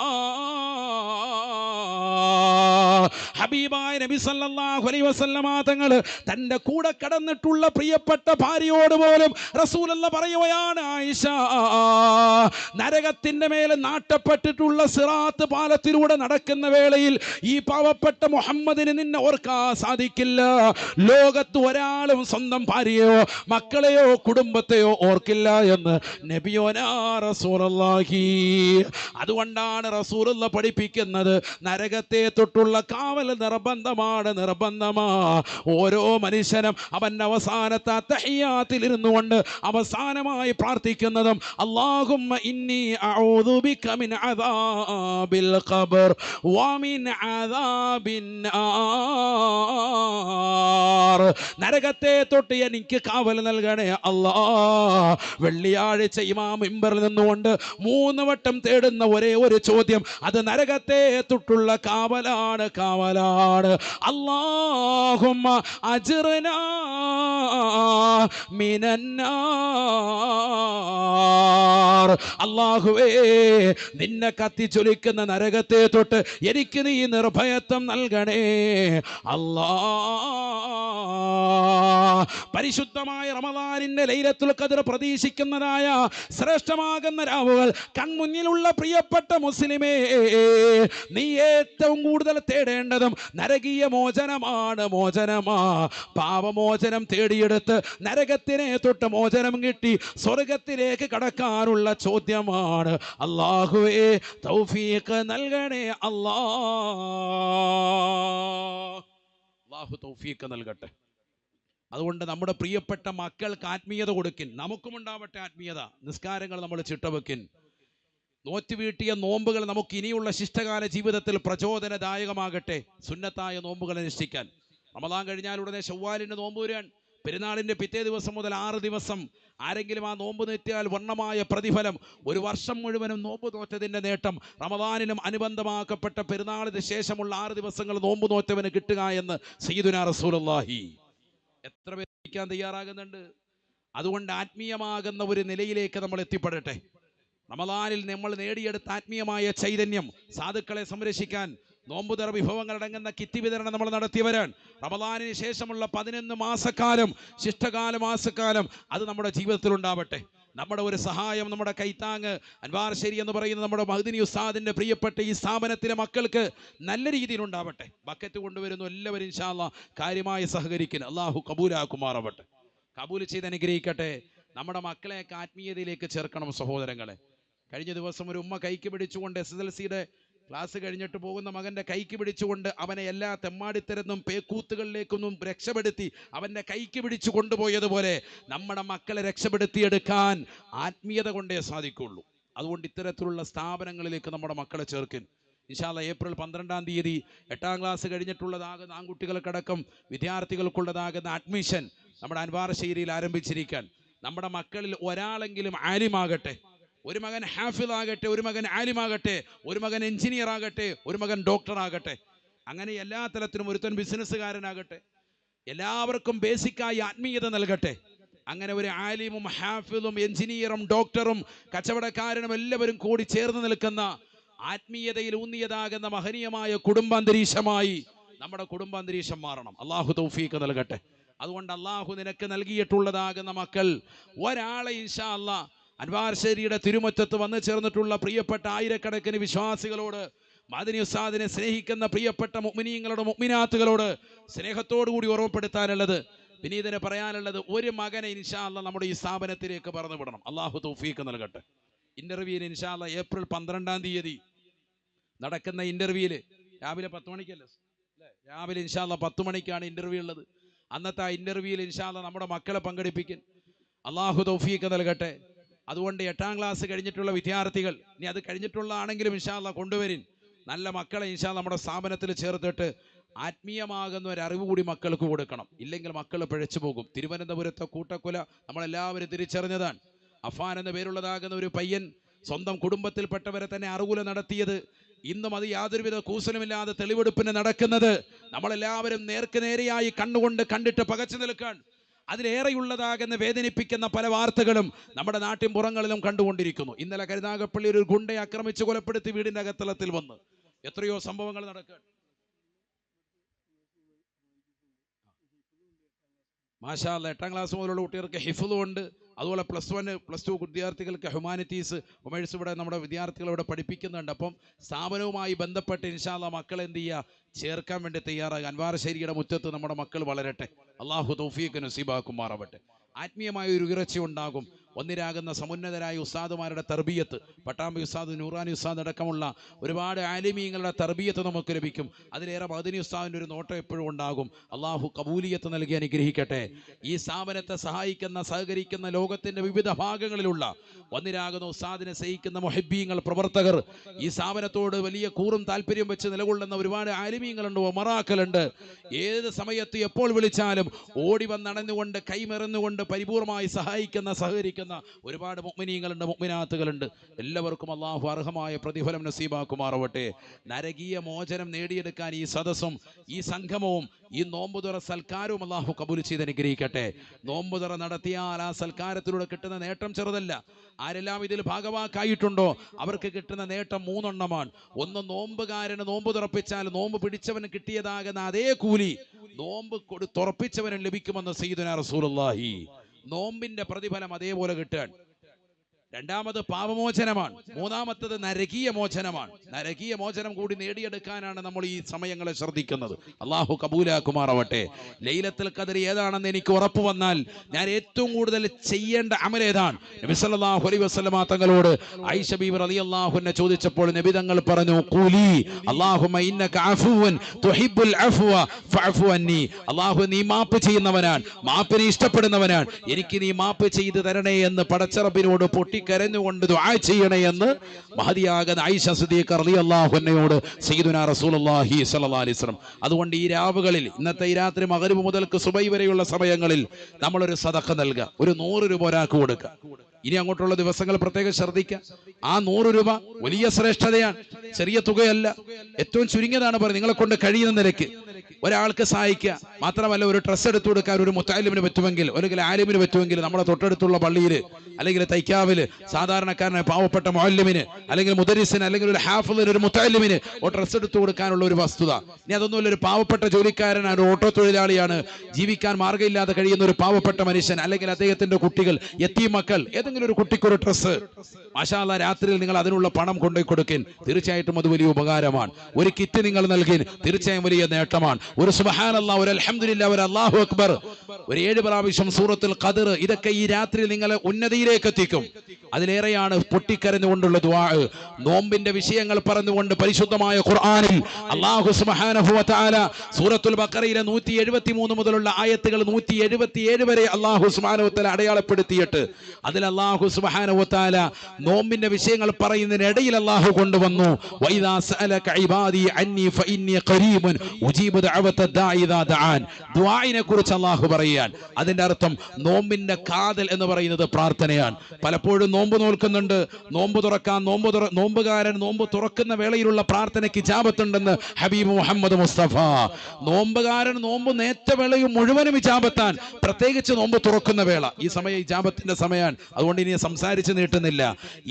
ഹബീബായ നബി സല്ലല്ലാഹു അലൈഹി വസല്ലമ തങ്ങൾ തന്റെ കൂടെ കടന്നിട്ടുള്ള പ്രിയപ്പെട്ട ഭാര്യയോട് പോലും റസൂലുള്ള പറയുകയാണ്, ആയിഷ, നരകത്തിന്റെ മേലെ നാട്ടപ്പെട്ടിട്ടുള്ള സിറാത്ത് പാലത്തിലൂടെ നടക്കുന്ന വേളയിൽ ഈ പാവപ്പെട്ട മുഹമ്മദിന് നിന്നെ ഓർക്കാൻ സാധിക്കില്ല. ലോകത്ത് ഒരാളും സ്വന്തം ഭാര്യയോ മക്കളെയോ കുടുംബത്തെയോ ഓർക്കില്ല എന്ന് നബിയോനാ റസൂലുള്ളാഹി. അതുകൊണ്ടാണ് റസൂലുള്ള പഠിപ്പിക്കുന്നത്, നരകത്തെ തൊട്ടുള്ള കാവൽ നിർബന്ധമാണ്. ഓരോ മനുഷ്യനും അവന്റെ അവസാനത്തെ തഹിയ്യാത്തിൽ ഇരുന്നു കൊണ്ട് അവസാനമായി പ്രാർത്ഥിക്കുന്നതും അല്ലാഹുമ്മ ഇന്നി അഊദു ബിക മിൻ അദാബിൽ ഖബർ വമിൻ അദാബിൻ നാർ. നരകത്തെ തൊട്ട് എനിക്ക് കാവൽ നൽകണേ അല്ലാ. വെള്ളിയാഴ്ച ഇമാം മിമ്പറിൽ നിന്നുകൊണ്ട് 3 വട്ടം തേടുന്ന ഒരേ ഒരു ചോദ്യം, അത് നരകത്തെ തൊട്ടുള്ള കാവലാണ്, കാവലാണ്. അല്ലാഹുമ്മ അജ്റനാ മിനന്നാർ. അല്ലാഹുവേ, നിന്നെ കത്തിച്ചൊലിക്കുന്ന നരകത്തെ തൊട്ട് എനിക്ക് നീ നിർഭയത്വം നൽകണേ അല്ലാ. പരിശുദ്ധമായ റമദാനിന്റെ ലൈലത്തുൽ ഖദ്ർ പ്രതീക്ഷിക്കുന്നതായ ശ്രേഷ്ഠമാകുന്ന രാവുകൾ കൺമുന്നിലുള്ള പ്രിയപ്പെട്ട മുസ്ലിമേ, നീ ഏറ്റവും കൂടുതൽ തേടേണ്ടതും നരകീയ മോചനമാണ്, മോചനമാ. പാപമോചനം തേടിയെടുത്ത് നരകത്തിനെ തൊട്ട് മോചനം കിട്ടി സ്വർഗത്തിലേക്ക് കടക്കാനുള്ള ചോദ്യമാണ്. അല്ലാഹുവേ, തൗഫീഖ് നൽകണേ അല്ലാ. അല്ലാഹു തൗഫീഖ് നൽകട്ടെ. അതുകൊണ്ട് നമ്മുടെ പ്രിയപ്പെട്ട മക്കൾക്ക് ആത്മീയത കൊടുക്കിൻ, നമുക്കും ഉണ്ടാവട്ടെ ആത്മീയത. നിസ്കാരങ്ങൾ നമ്മൾ ചിട്ടവെക്കിൻ, നോറ്റുവീട്ടിയ നോമ്പുകൾ നമുക്ക് ഇനിയുള്ള ശിഷ്ടകാല ജീവിതത്തിൽ പ്രചോദനദായകമാകട്ടെ. സുന്നത്തായ നോമ്പുകൾ അനുഷ്ഠിക്കാൻ. റമദാൻ കഴിഞ്ഞാൽ ഉടനെ ശവ്വാലിൻ്റെ നോമ്പ് വരാൻ. പെരുന്നാളിൻ്റെ പിറ്റേ ദിവസം മുതൽ 6 ദിവസം ആരെങ്കിലും ആ നോമ്പ് നോറ്റിയാൽ വർണ്ണമായ പ്രതിഫലം. ഒരു വർഷം മുഴുവനും നോമ്പ് നോറ്റതിൻ്റെ നേട്ടം റമദാനിലും അനുബന്ധമാക്കപ്പെട്ട പെരുന്നാളിന് ശേഷമുള്ള 6 ദിവസങ്ങൾ നോമ്പ് നോറ്റവന് കിട്ടുക എന്ന് സയ്യിദുനാ റസൂലുള്ളാഹി. എത്ര പേർ ഇരിക്കാൻ തയ്യാറാകുന്നുണ്ട്? അതുകൊണ്ട് ആത്മീയമാകുന്ന ഒരു നിലയിലേക്ക് നമ്മൾ എത്തിപ്പെടട്ടെ. റമദാനിൽ നമ്മൾ നേടിയെടുത്ത ആത്മീയമായ ചൈതന്യം സാധുക്കളെ സംരക്ഷിക്കാൻ നോമ്പുതറ വിഭവങ്ങൾ അടങ്ങുന്ന കിറ്റ് വിതരണം നമ്മൾ നടത്തിയവരാണ്. റമദാനിന് ശേഷമുള്ള 11 മാസക്കാലം, ശിഷ്ടകാല മാസക്കാലം, അത് നമ്മുടെ ജീവിതത്തിൽ ഉണ്ടാവട്ടെ. നമ്മുടെ ഒരു സഹായം, നമ്മുടെ കൈത്താങ് അൻവാർ ശരി എന്ന് പറയുന്ന നമ്മുടെ മഹ്ദിനി ഉസ്താദിന്റെ പ്രിയപ്പെട്ട ഈ സ്ഥാപനത്തിലെ മക്കൾക്ക് നല്ല രീതിയിൽ ഉണ്ടാവട്ടെ. ബക്കറ്റ് കൊണ്ടുവരുന്നു എല്ലാവരും ഇൻഷാ അല്ലാഹ് കാര്യമായി സഹകരിക്കുന്നു. അള്ളാഹു കബൂലാക്കുമാറാവട്ടെ, കബൂൽ ചെയ്ത് അനുഗ്രഹിക്കട്ടെ. നമ്മുടെ മക്കളെയൊക്കെ ആത്മീയതയിലേക്ക് ചേർക്കണം സഹോദരങ്ങളെ. കഴിഞ്ഞ ദിവസം ഒരു ഉമ്മ കൈക്ക് പിടിച്ചുകൊണ്ട് SSLCയുടെ ക്ലാസ് കഴിഞ്ഞിട്ട് പോകുന്ന മകൻ്റെ കൈക്ക് പിടിച്ചുകൊണ്ട് അവനെ എല്ലാ തെമ്മാടിത്തരന്നും പേക്കൂത്തുകളിലേക്കൊന്നും രക്ഷപ്പെടുത്തി അവൻ്റെ കൈക്ക് പിടിച്ചു കൊണ്ടുപോയതുപോലെ നമ്മുടെ മക്കളെ രക്ഷപ്പെടുത്തിയെടുക്കാൻ ആത്മീയത കൊണ്ടേ സാധിക്കുള്ളൂ. അതുകൊണ്ട് ഇത്തരത്തിലുള്ള സ്ഥാപനങ്ങളിലേക്ക് നമ്മുടെ മക്കളെ ചേർക്കും. ഇൻഷാ അല്ലാഹ് ഏപ്രിൽ 12-ാം തീയതി 8ാം ക്ലാസ് കഴിഞ്ഞിട്ടുള്ളതാകുന്ന ആൺകുട്ടികൾക്കടക്കം വിദ്യാർത്ഥികൾക്കുള്ളതാകുന്ന അഡ്മിഷൻ നമ്മുടെ അൻവാർ ശൈരിയിൽ ആരംഭിച്ചിരിക്കാൻ. നമ്മുടെ മക്കളിൽ ഒരാളെങ്കിലും ആലിമാകട്ടെ, ഒരു മകൻ ഹാഫിദ് ആകട്ടെ, ഒരു മകൻ ആലിമാകട്ടെ, ഒരു മകൻ എഞ്ചിനീയർ ആകട്ടെ, ഒരു മകൻ ഡോക്ടർ ആകട്ടെ. അങ്ങനെ എല്ലാ തലത്തിലും ഒരുത്തൻ ബിസിനസ്സുകാരനാകട്ടെ. എല്ലാവർക്കും ബേസിക്കായി ആത്മീയത നൽകട്ടെ. അങ്ങനെ ഒരു ആലിമും ഹാഫിദും എഞ്ചിനീയറും ഡോക്ടറും കച്ചവടക്കാരനും എല്ലാവരും കൂടി ചേർന്ന് നിൽക്കുന്ന ആത്മീയതയിൽ ഊന്നിയതാകുന്ന മഹനീയമായ കുടുംബാന്തരീക്ഷമായി നമ്മുടെ കുടുംബാന്തരീക്ഷം മാറണം. അള്ളാഹു തൗഫീഖ് നൽകട്ടെ. അതുകൊണ്ട് അള്ളാഹു നിനക്ക് നൽകിയിട്ടുള്ളതാകുന്ന മക്കൾ ഒരാളെ ഇൻഷാ അല്ലാഹ് അൻവാർ ശേരിയുടെ തിരുമുറ്റത്ത് വന്നു ചേർന്നിട്ടുള്ള പ്രിയപ്പെട്ട ആയിരക്കണക്കിന് വിശ്വാസികളോട്, മദനി ഉസ്താദിനെ സ്നേഹിക്കുന്ന പ്രിയപ്പെട്ട മുഅ്മിനീങ്ങളുടെ മുഅ്മിനാത്തുകളോട് സ്നേഹത്തോടു കൂടി ഓർമ്മപ്പെടുത്താനുള്ളത്, വിനീതന് പറയാനുള്ളത്, ഒരു മകനെ ഇൻഷാ അല്ലാഹ് നമ്മുടെ ഈ സ്ഥാപനത്തിലേക്ക് പറഞ്ഞു വിടണം. അള്ളാഹു തൗഫീഖ് നൽകട്ടെ. ഇന്റർവ്യൂവിന് ഇൻഷാ അല്ലാഹ് ഏപ്രിൽ 12-ാം തീയതി നടക്കുന്ന ഇന്റർവ്യൂവിൽ രാവിലെ 10 മണിക്കല്ലേ, രാവിലെ ഇൻഷാ അല്ലാഹ് 10 മണിക്കാണ് ഇന്റർവ്യൂ ഉള്ളത്. അന്നത്തെ ആ ഇന്റർവ്യൂവിൽ ഇൻഷാ അല്ലാഹ് നമ്മുടെ മക്കളെ പങ്കെടുപ്പിക്കും. അള്ളാഹു തൗഫീഖ് നൽകട്ടെ. അതുകൊണ്ട് 8ാം ക്ലാസ് കഴിഞ്ഞിട്ടുള്ള വിദ്യാർത്ഥികൾ, ഇനി അത് കഴിഞ്ഞിട്ടുള്ളതാണെങ്കിലും ഇൻഷാ അല്ലാഹ് കൊണ്ടുവരും. നല്ല മക്കളെ ഇൻഷാ അല്ലാഹ് നമ്മുടെ സ്ഥാപനത്തിൽ ചേർത്തിട്ട് ആത്മീയമാകുന്ന ഒരു അറിവ് കൂടി മക്കൾക്ക് കൊടുക്കണം. ഇല്ലെങ്കിൽ മക്കൾ പിഴച്ചു പോകും. തിരുവനന്തപുരത്തെ കൂട്ടക്കൊല നമ്മളെല്ലാവരും തിരിച്ചറിഞ്ഞതാണ്. അഫാൻ എന്ന പേരുള്ളതാകുന്ന ഒരു പയ്യൻ സ്വന്തം കുടുംബത്തിൽപ്പെട്ടവരെ തന്നെ അറുകുല നടത്തിയത്, ഇന്നും അത് യാതൊരുവിധ കൂസലുമില്ലാതെ തെളിവെടുപ്പിന് നടക്കുന്നത് നമ്മളെല്ലാവരും നേർക്ക് നേരെയായി കണ്ണുകൊണ്ട് കണ്ടിട്ട് പകച്ചു നിൽക്കാൻ. അതിലേറെയുള്ളതാകുന്ന വേദനിപ്പിക്കുന്ന പല വാർത്തകളും നമ്മുടെ നാട്ടിൻ പുറങ്ങളിലും കണ്ടുകൊണ്ടിരിക്കുന്നു. ഇന്നലെ കരുനാഗപ്പള്ളി ഒരു ഗുണ്ടയെ ആക്രമിച്ച് കൊലപ്പെടുത്തി വീടിന്റെ അകത്തളത്തിൽ വന്ന് എത്രയോ സംഭവങ്ങൾ നടക്കുകയാണ്. മാഷാ അല്ലാഹ് 8ാം ക്ലാസ് മുതലുള്ള കുട്ടികൾക്ക് ഹിഫ്ളും ഉണ്ട്. അതുപോലെ +1 +2 വിദ്യാർത്ഥികൾക്ക് ഹ്യൂമാനിറ്റീസ് കൊമേഴ്സ് ഇവിടെ നമ്മുടെ വിദ്യാർത്ഥികൾ ഇവിടെ പഠിപ്പിക്കുന്നുണ്ട്. അപ്പം സ്ഥാപനവുമായി ബന്ധപ്പെട്ട് ഇൻഷാ അല്ലാഹ് മക്കളെ എന്ത് ചെയ്യുക, ചേർക്കാൻ വേണ്ടി തയ്യാറാകുക. അൻവാർ ശേരിയുടെ മുറ്റത്ത് നമ്മുടെ മക്കൾ വളരട്ടെ. അള്ളാഹു തൗഫീഖ് നസീബാക്കുമാറാവട്ടെ. ആത്മീയമായ ഒരു ഉയർച്ച ഉണ്ടാകും. ഒന്നിരാകുന്ന സമുന്നതരായ ഉസ്താദുമാരുടെ തർബിയത്ത്, പട്ടാമ്പി ഉസ്താദ്, നൂറാനി ഉസ്താദ് അടക്കമുള്ള ഒരുപാട് ആലിമീങ്ങളുടെ തർബിയത്ത് നമുക്ക് ലഭിക്കും. അതിലേറെ മദനി ഉസ്താദിൻ്റെ ഒരു നോട്ടം എപ്പോഴും ഉണ്ടാകും. അള്ളാഹു കബൂലിയത്ത് നൽകി അനുഗ്രഹിക്കട്ടെ. ഈ സ്ഥാപനത്തെ സഹായിക്കുന്ന, സഹകരിക്കുന്ന ലോകത്തിന്റെ വിവിധ ഭാഗങ്ങളിലുള്ള ഒന്നിരാകുന്ന ഉസ്താദിനെ സ്നേഹിക്കുന്ന മുഹിബ്ബീങ്ങൾ, പ്രവർത്തകർ, ഈ സ്ഥാപനത്തോട് വലിയ കൂറും താല്പര്യം വെച്ച് നിലകൊള്ളുന്ന ഒരുപാട് ആലിമീങ്ങളുണ്ട്, ഒമറാക്കളുണ്ട്. ഏത് സമയത്ത് എപ്പോൾ വിളിച്ചാലും ഓടി വന്നണഞ്ഞുകൊണ്ട് കൈമെറിഞ്ഞുകൊണ്ട് പരിപൂർണമായി സഹായിക്കുന്ന, സഹകരിക്കുന്ന ഒരുപാട് മുഅ്മിനീങ്ങളുണ്ട്, മുഅ്മിനാത്തുകളുണ്ട്. എല്ലാവർക്കും അള്ളാഹു അർഹമായ പ്രതിഫലം നസീബാക്കുമാറാവട്ടെ. നരകീയ മോചനം നേടിയെടുക്കാൻ ഈ സദസ്സും ഈ സംഗമവും ഈ നോമ്പുതുറ സൽക്കാരവും അള്ളാഹു കബൂൽ ചെയ്ത് അനുഗ്രഹിക്കട്ടെ. നോമ്പുതുറ നടത്തിയാൽ ആ സൽക്കാരത്തിലൂടെ കിട്ടുന്ന നേട്ടം ചെറുതല്ല. ആരെല്ലാം ഇതിൽ ഭാഗവാക്കായിട്ടുണ്ടോ അവർക്ക് കിട്ടുന്ന നേട്ടം 3 എണ്ണമാണ്. ഒന്ന്, നോമ്പുകാരന് നോമ്പ് തുറപ്പിച്ചാൽ നോമ്പ് പിടിച്ചവന് കിട്ടിയതാകുന്ന അതേ കൂലി നോമ്പ് തുറപ്പിച്ചവന് ലഭിക്കുമെന്ന് സയ്യിദുനാ റസൂലുള്ളാഹി. നോമ്പിന്റെ പ്രതിഫലം അതേപോലെ കിട്ടാൻ. രണ്ടാമത് പാപമോചനമാണ്. മൂന്നാമത്തത് നരകീയ മോചനമാണ്. നരകീയ മോചനം കൂടി നേടിയെടുക്കാനാണ് നമ്മൾ ഈ സമയങ്ങളെ ശ്രദ്ധിക്കുന്നത്. അള്ളാഹു കബൂലാക്കുമാറാവട്ടെ. ലൈലത്തുൽ ഖദർ ഏതാണെന്ന് എനിക്ക് ഉറപ്പ് വന്നാൽ ഞാൻ ഏറ്റവും കൂടുതൽ ചെയ്യേണ്ട അമൽ ഏതാണ്? നബി സല്ലല്ലാഹു അലൈഹി വസല്ലമ തങ്ങളോട് ആയിഷ ബീവി റളിയല്ലാഹു അൻഹ ചോദിച്ചപ്പോൾ നബി തങ്ങൾ പറഞ്ഞു, ഖൂലി അല്ലാഹുമ്മ ഇന്നക അഫുവൻ തുഹിബ്ബുൽ അഫ്വ ഫഅഫു അന്നി. അല്ലാഹു, നീ മാപ്പ് ചെയ്യുന്നവനാണ്, മാപ്പിനെ ഇഷ്ടപ്പെടുന്നവനാണ്, എനിക്ക് നീ മാപ്പ് ചെയ്തു തരണേ എന്ന് പടച്ചറബിനോട് കരഞ്ഞുകൊണ്ട് ദുആ ചെയ്യണേ എന്ന് മഹദിയാകുന്ന ആയിഷ സിദ്ദീഖ റളിയല്ലാഹു അൻഹയോട് സയ്യിദുനാ റസൂലുള്ളാഹി സ്വല്ലല്ലാഹു അലൈഹി വസല്ലം. അതുകൊണ്ട് ഈ രാവുകളിൽ, ഇന്നത്തെ ഈ രാത്രി മഗ്‌രിബ് മുതൽക്ക് സുബൈ വരെയുള്ള സമയങ്ങളിൽ നമ്മളൊരു സദഖ നൽകുക. ഒരു 100 രൂപ ഒരാൾക്ക് കൊടുക്കുക. ഇനി അങ്ങോട്ടുള്ള ദിവസങ്ങൾ പ്രത്യേകം ശ്രദ്ധിക്കുക. ആ 100 രൂപ വലിയ ശ്രേഷ്ഠതയാണ്, ചെറിയ തുകയല്ല, ഏറ്റവും ചുരുങ്ങിയതാണ്. പറയും നിങ്ങളെ കൊണ്ട് കഴിയുന്ന നിലയ്ക്ക് ഒരാൾക്ക് സഹായിക്കുക. മാത്രമല്ല, ഒരു ഡ്രസ്സ് എടുത്തു കൊടുക്കാൻ ഒരു മുത്തഅല്ലിമിന് പറ്റുമെങ്കിൽ, അല്ലെങ്കിൽ ആലിമിന് പറ്റുമെങ്കിൽ, നമ്മുടെ തൊട്ടടുത്തുള്ള പള്ളിയിൽ അല്ലെങ്കിൽ തൈക്കാവില് സാധാരണക്കാരനായ പാവപ്പെട്ട മുഅല്ലിമിന്, അല്ലെങ്കിൽ മുദരിസിന്, അല്ലെങ്കിൽ ഒരു ഹാഫിളിന്, ഒരു മുത്തഅല്ലിമിന് ഒരു ഡ്രസ്സ് എടുത്തു കൊടുക്കാനുള്ള ഒരു വസ്തുത. ഇനി അതൊന്നുമില്ല, ഒരു പാവപ്പെട്ട ജോലിക്കാരനാണ്, ഒരു ഓട്ടോ തൊഴിലാളിയാണ്, ജീവിക്കാൻ മാർഗ്ഗമില്ലാതെ കഴിയുന്ന ഒരു പാവപ്പെട്ട മനുഷ്യൻ, അല്ലെങ്കിൽ അദ്ദേഹത്തിന്റെ കുട്ടികൾ, യതീം മക്കൾ, ഏതെങ്കിലും ഒരു കുട്ടിക്ക് ഒരു ഡ്രസ്സ്, മാഷാ അല്ലാഹ്, രാത്രിയിൽ നിങ്ങൾ അതിനുള്ള പണം കൊണ്ടുപോയി കൊടുക്കിൻ, തീർച്ചയായിട്ടും അത് വലിയ ഉപകാരമാണ്. ഒരു കിറ്റ് നിങ്ങൾ നൽകിൻ, തീർച്ചയായും വലിയ നേട്ടമാണ്. ഒരു സുബ്ഹാനല്ലാഹ്, ഒരു അൽഹംദുലില്ലാഹ്, ഒരു അല്ലാഹു അക്ബർ, ഒരു 7 പ്രാവശ്യം സൂറത്തുൽ ഖദർ, ഇതൊക്കെ ഈ രാത്രി നിങ്ങളെ ഉന്നതിയിലേക്ക് എത്തിക്കും. അതിലേറെയാണ് പൊട്ടിക്കരഞ്ഞുകൊണ്ടുള്ള ദുആ. നോമ്പിന്റെ വിഷയങ്ങൾ പറഞ്ഞുകൊണ്ട് പരിശുദ്ധമായ ഖുർആനിൽ അല്ലാഹു സുബ്ഹാനഹു വ തആല സൂറത്തുൽ ബഖറയിലെ 173 മുതലുള്ള ആയത്തുകൾ 177 വരെ അല്ലാഹു സുബ്ഹാനഹു വ തആല അടയാളപ്പെടുത്തിയിട്ട് അതിൽ അല്ലാഹു സുബ്ഹാനഹു വ തആല നോമ്പിന്റെ വിഷയങ്ങൾ പറയുന്നതിനിടയിൽ അല്ലാഹു കൊണ്ടുവന്നു, വഇദാ സഅലക ഇബാദി അന്നി ഫഇന്നി ഖരീബുൻ ഉജീബു ദഅവത ദാഇ ഇദാ ദഅാൻ. ദുആഇനെ കുറിച്ച് അല്ലാഹു പറയാൻ. അതിന്റെ അർത്ഥം നോമ്പിന്റെ കാതൽ എന്ന് പറയുന്നത് പ്രാർത്ഥനയാണ്. പലപ്പോഴും നോമ്പ് നോൽക്കുന്നുണ്ട്, നോമ്പ് തുറക്കാൻ, നോമ്പുകാരൻ നോമ്പ് തുറക്കുന്ന വേളയിലുള്ള പ്രാർത്ഥനയ്ക്ക് ഇജാബത്തുണ്ടെന്ന് ഹബീബ് മുഹമ്മദ് മുസ്തഫ. നോമ്പുകാരൻ നോമ്പ് നേറ്റ വേളയും മുഴുവനും ഇജാബത്താൻ, പ്രത്യേകിച്ച് നോമ്പ് തുറക്കുന്ന വേള. ഈ സമയം ഇജാബത്തിന്റെ സമയമാണ്. അതുകൊണ്ട് ഇനി സംസാരിച്ച് നീട്ടുന്നില്ല.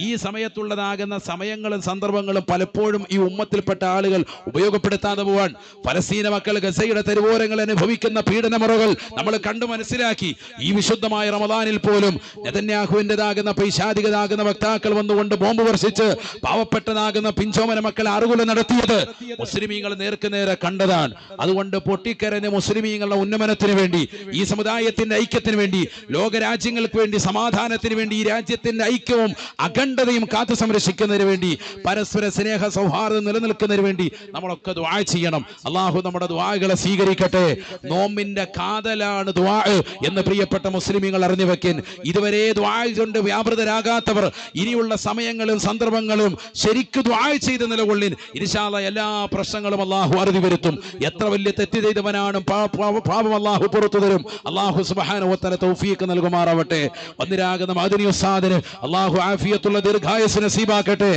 ഈ സമയത്തുള്ളതാകുന്ന സമയങ്ങളും സന്ദർഭങ്ങളും പലപ്പോഴും ഈ ഉമ്മത്തിൽപ്പെട്ട ആളുകൾ ഉപയോഗപ്പെടുത്താതെ പോവാൻ. ഫലസ്തീന മക്കൾ ഗസയുടെ തെരുവോരങ്ങൾ അനുഭവിക്കുന്ന പീഡനമുറകൾ നമ്മൾ കണ്ടു മനസ്സിലാക്കി. ഈ വിശുദ്ധമായ റമദാനിൽ പോലും നെതന്യാഹുവിൻ്റെതാകുന്ന പൈശാചികതാകുന്ന വക്താക്കൾ വന്നുകൊണ്ട് ബോംബ് വർഷിച്ച് പാവപ്പെട്ടതാകുന്ന പിഞ്ചോമന മക്കളെ അറുകൊല നടത്തിയത് മുസ്ലിമീങ്ങൾ നേർക്കുനേരെ കണ്ടതാണ്. അതുകൊണ്ട് പൊട്ടിക്കരഞ്ഞ് മുസ്ലിമീങ്ങളുടെ ഉന്നമനത്തിന് വേണ്ടി, ഈ സമുദായത്തിന്റെ ഐക്യത്തിന് വേണ്ടി, ലോകരാജ്യങ്ങൾക്ക് വേണ്ടി, സമാധാനത്തിന് വേണ്ടി, ഈ രാജ്യത്തിന്റെ ഐക്യവും അഖണ്ഡതയും കാത്തു സംരക്ഷിക്കുന്നതിന് വേണ്ടി, പരസ്പര സ്നേഹ സൗഹാർദ്ദം നിലനിൽക്കുന്നതിന് വേണ്ടി നമ്മളൊക്കെ ദുആ ചെയ്യണം. അള്ളാഹു നമ്മുടെ ദുആകളെ സ്വീകരിക്കട്ടെ. നോമ്പിന്റെ കാതലാണ് ദുആ എന്ന് പ്രിയപ്പെട്ട മുസ്ലിമീങ്ങൾ അറിഞ്ഞു വെക്കിൻ. ഇതുവരെ ദുആ കൊണ്ട് വ്യാപൃതരാകാത്തവർ ഇനിയുള്ള സമയങ്ങളും സന്ദർഭങ്ങളും ശരിക്കും ദുആ ചെയ്ത് നിലകൊള്ളിൻ. ഇൻഷാ അല്ലാഹ് എല്ലാ പ്രശ്നങ്ങളും അള്ളാഹു അറുതി വരുത്തും. എത്ര വലിയ തെറ്റ് ചെയ്തവനാണ് പാപം അള്ളാഹു പുറത്തു തരും. അള്ളാഹു സുബ്ഹാനഹു വ തആല തൗഫീഖ് നൽകുമാറാവട്ടെ. വന്നിരാകുന്ന മഅദനി ഉസ്താദിന് അള്ളാഹു ആഫിയത്തുള്ള ദീർഘായുസ്സ് നസീബാക്കട്ടെ.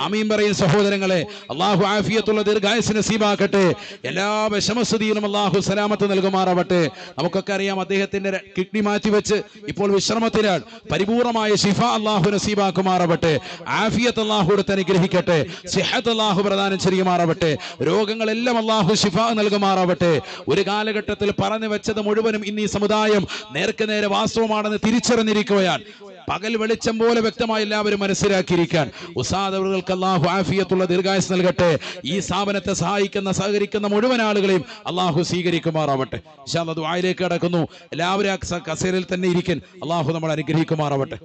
ആമീൻ പറയും സഹോദരങ്ങളെ. അള്ളാഹു ആഫിയത്തുള്ള ദീർഘായുസ്സ് നസീബാക്കട്ടെ. എല്ലാ വിഷമസ്ഥിതിയിലും അള്ളാഹു സലാമത്ത് നൽകുമാറാവട്ടെ. നമുക്കൊക്കെ അറിയാം, അദ്ദേഹത്തിന്റെ കിഡ്നി മാറ്റിവെച്ച് ഇപ്പോൾ വിശ്രമത്തിലാണ്. പരിപൂർണമായ ശിഫ അള്ളാഹു നസീബാക്കുമാറാവട്ടെ. ആഫിയത്ത് അള്ളാഹു കൊടുത്ത് അനുഗ്രഹിക്കട്ടെ. സിഹത്ത് അള്ളാഹു പ്രദാനം ചെയ്യുമാറാവട്ടെ. രോഗങ്ങളെല്ലാം അള്ളാഹു ശിഫ നൽകുമാറാവട്ടെ. ഒരു കാലഘട്ടത്തിൽ പറഞ്ഞു വെച്ചത് മുഴുവനും ഇന്ന് ഈ സമുദായം നേർക്ക് നേരെ വാസ്തവമാണെന്ന് തിരിച്ചറിഞ്ഞിരിക്കുകയാണ്. പകൽ വെളിച്ചം പോലെ വ്യക്തമായി എല്ലാവരും മനസ്സിലാക്കിയിരിക്കാൻ ഉസ്താദ് അവർക്ക് അല്ലാഹു ആഫിയത്തുള്ള ദീർഘായുസ്സ് നൽകട്ടെ. ഈ സ്ഥാപനത്തെ സഹായിക്കുന്ന, സഹകരിക്കുന്ന മുഴുവൻ ആളുകളെയും അല്ലാഹു സ്വീകരിക്കുമാറാവട്ടെ. ഇൻഷാ അല്ലാഹ് ദുആയിലേക്ക് കടക്കുന്നു. എല്ലാവരും കസേരയിൽ തന്നെ ഇരിക്കാൻ അല്ലാഹു നമ്മളെ അനുഗ്രഹിക്കുമാറാവട്ടെ.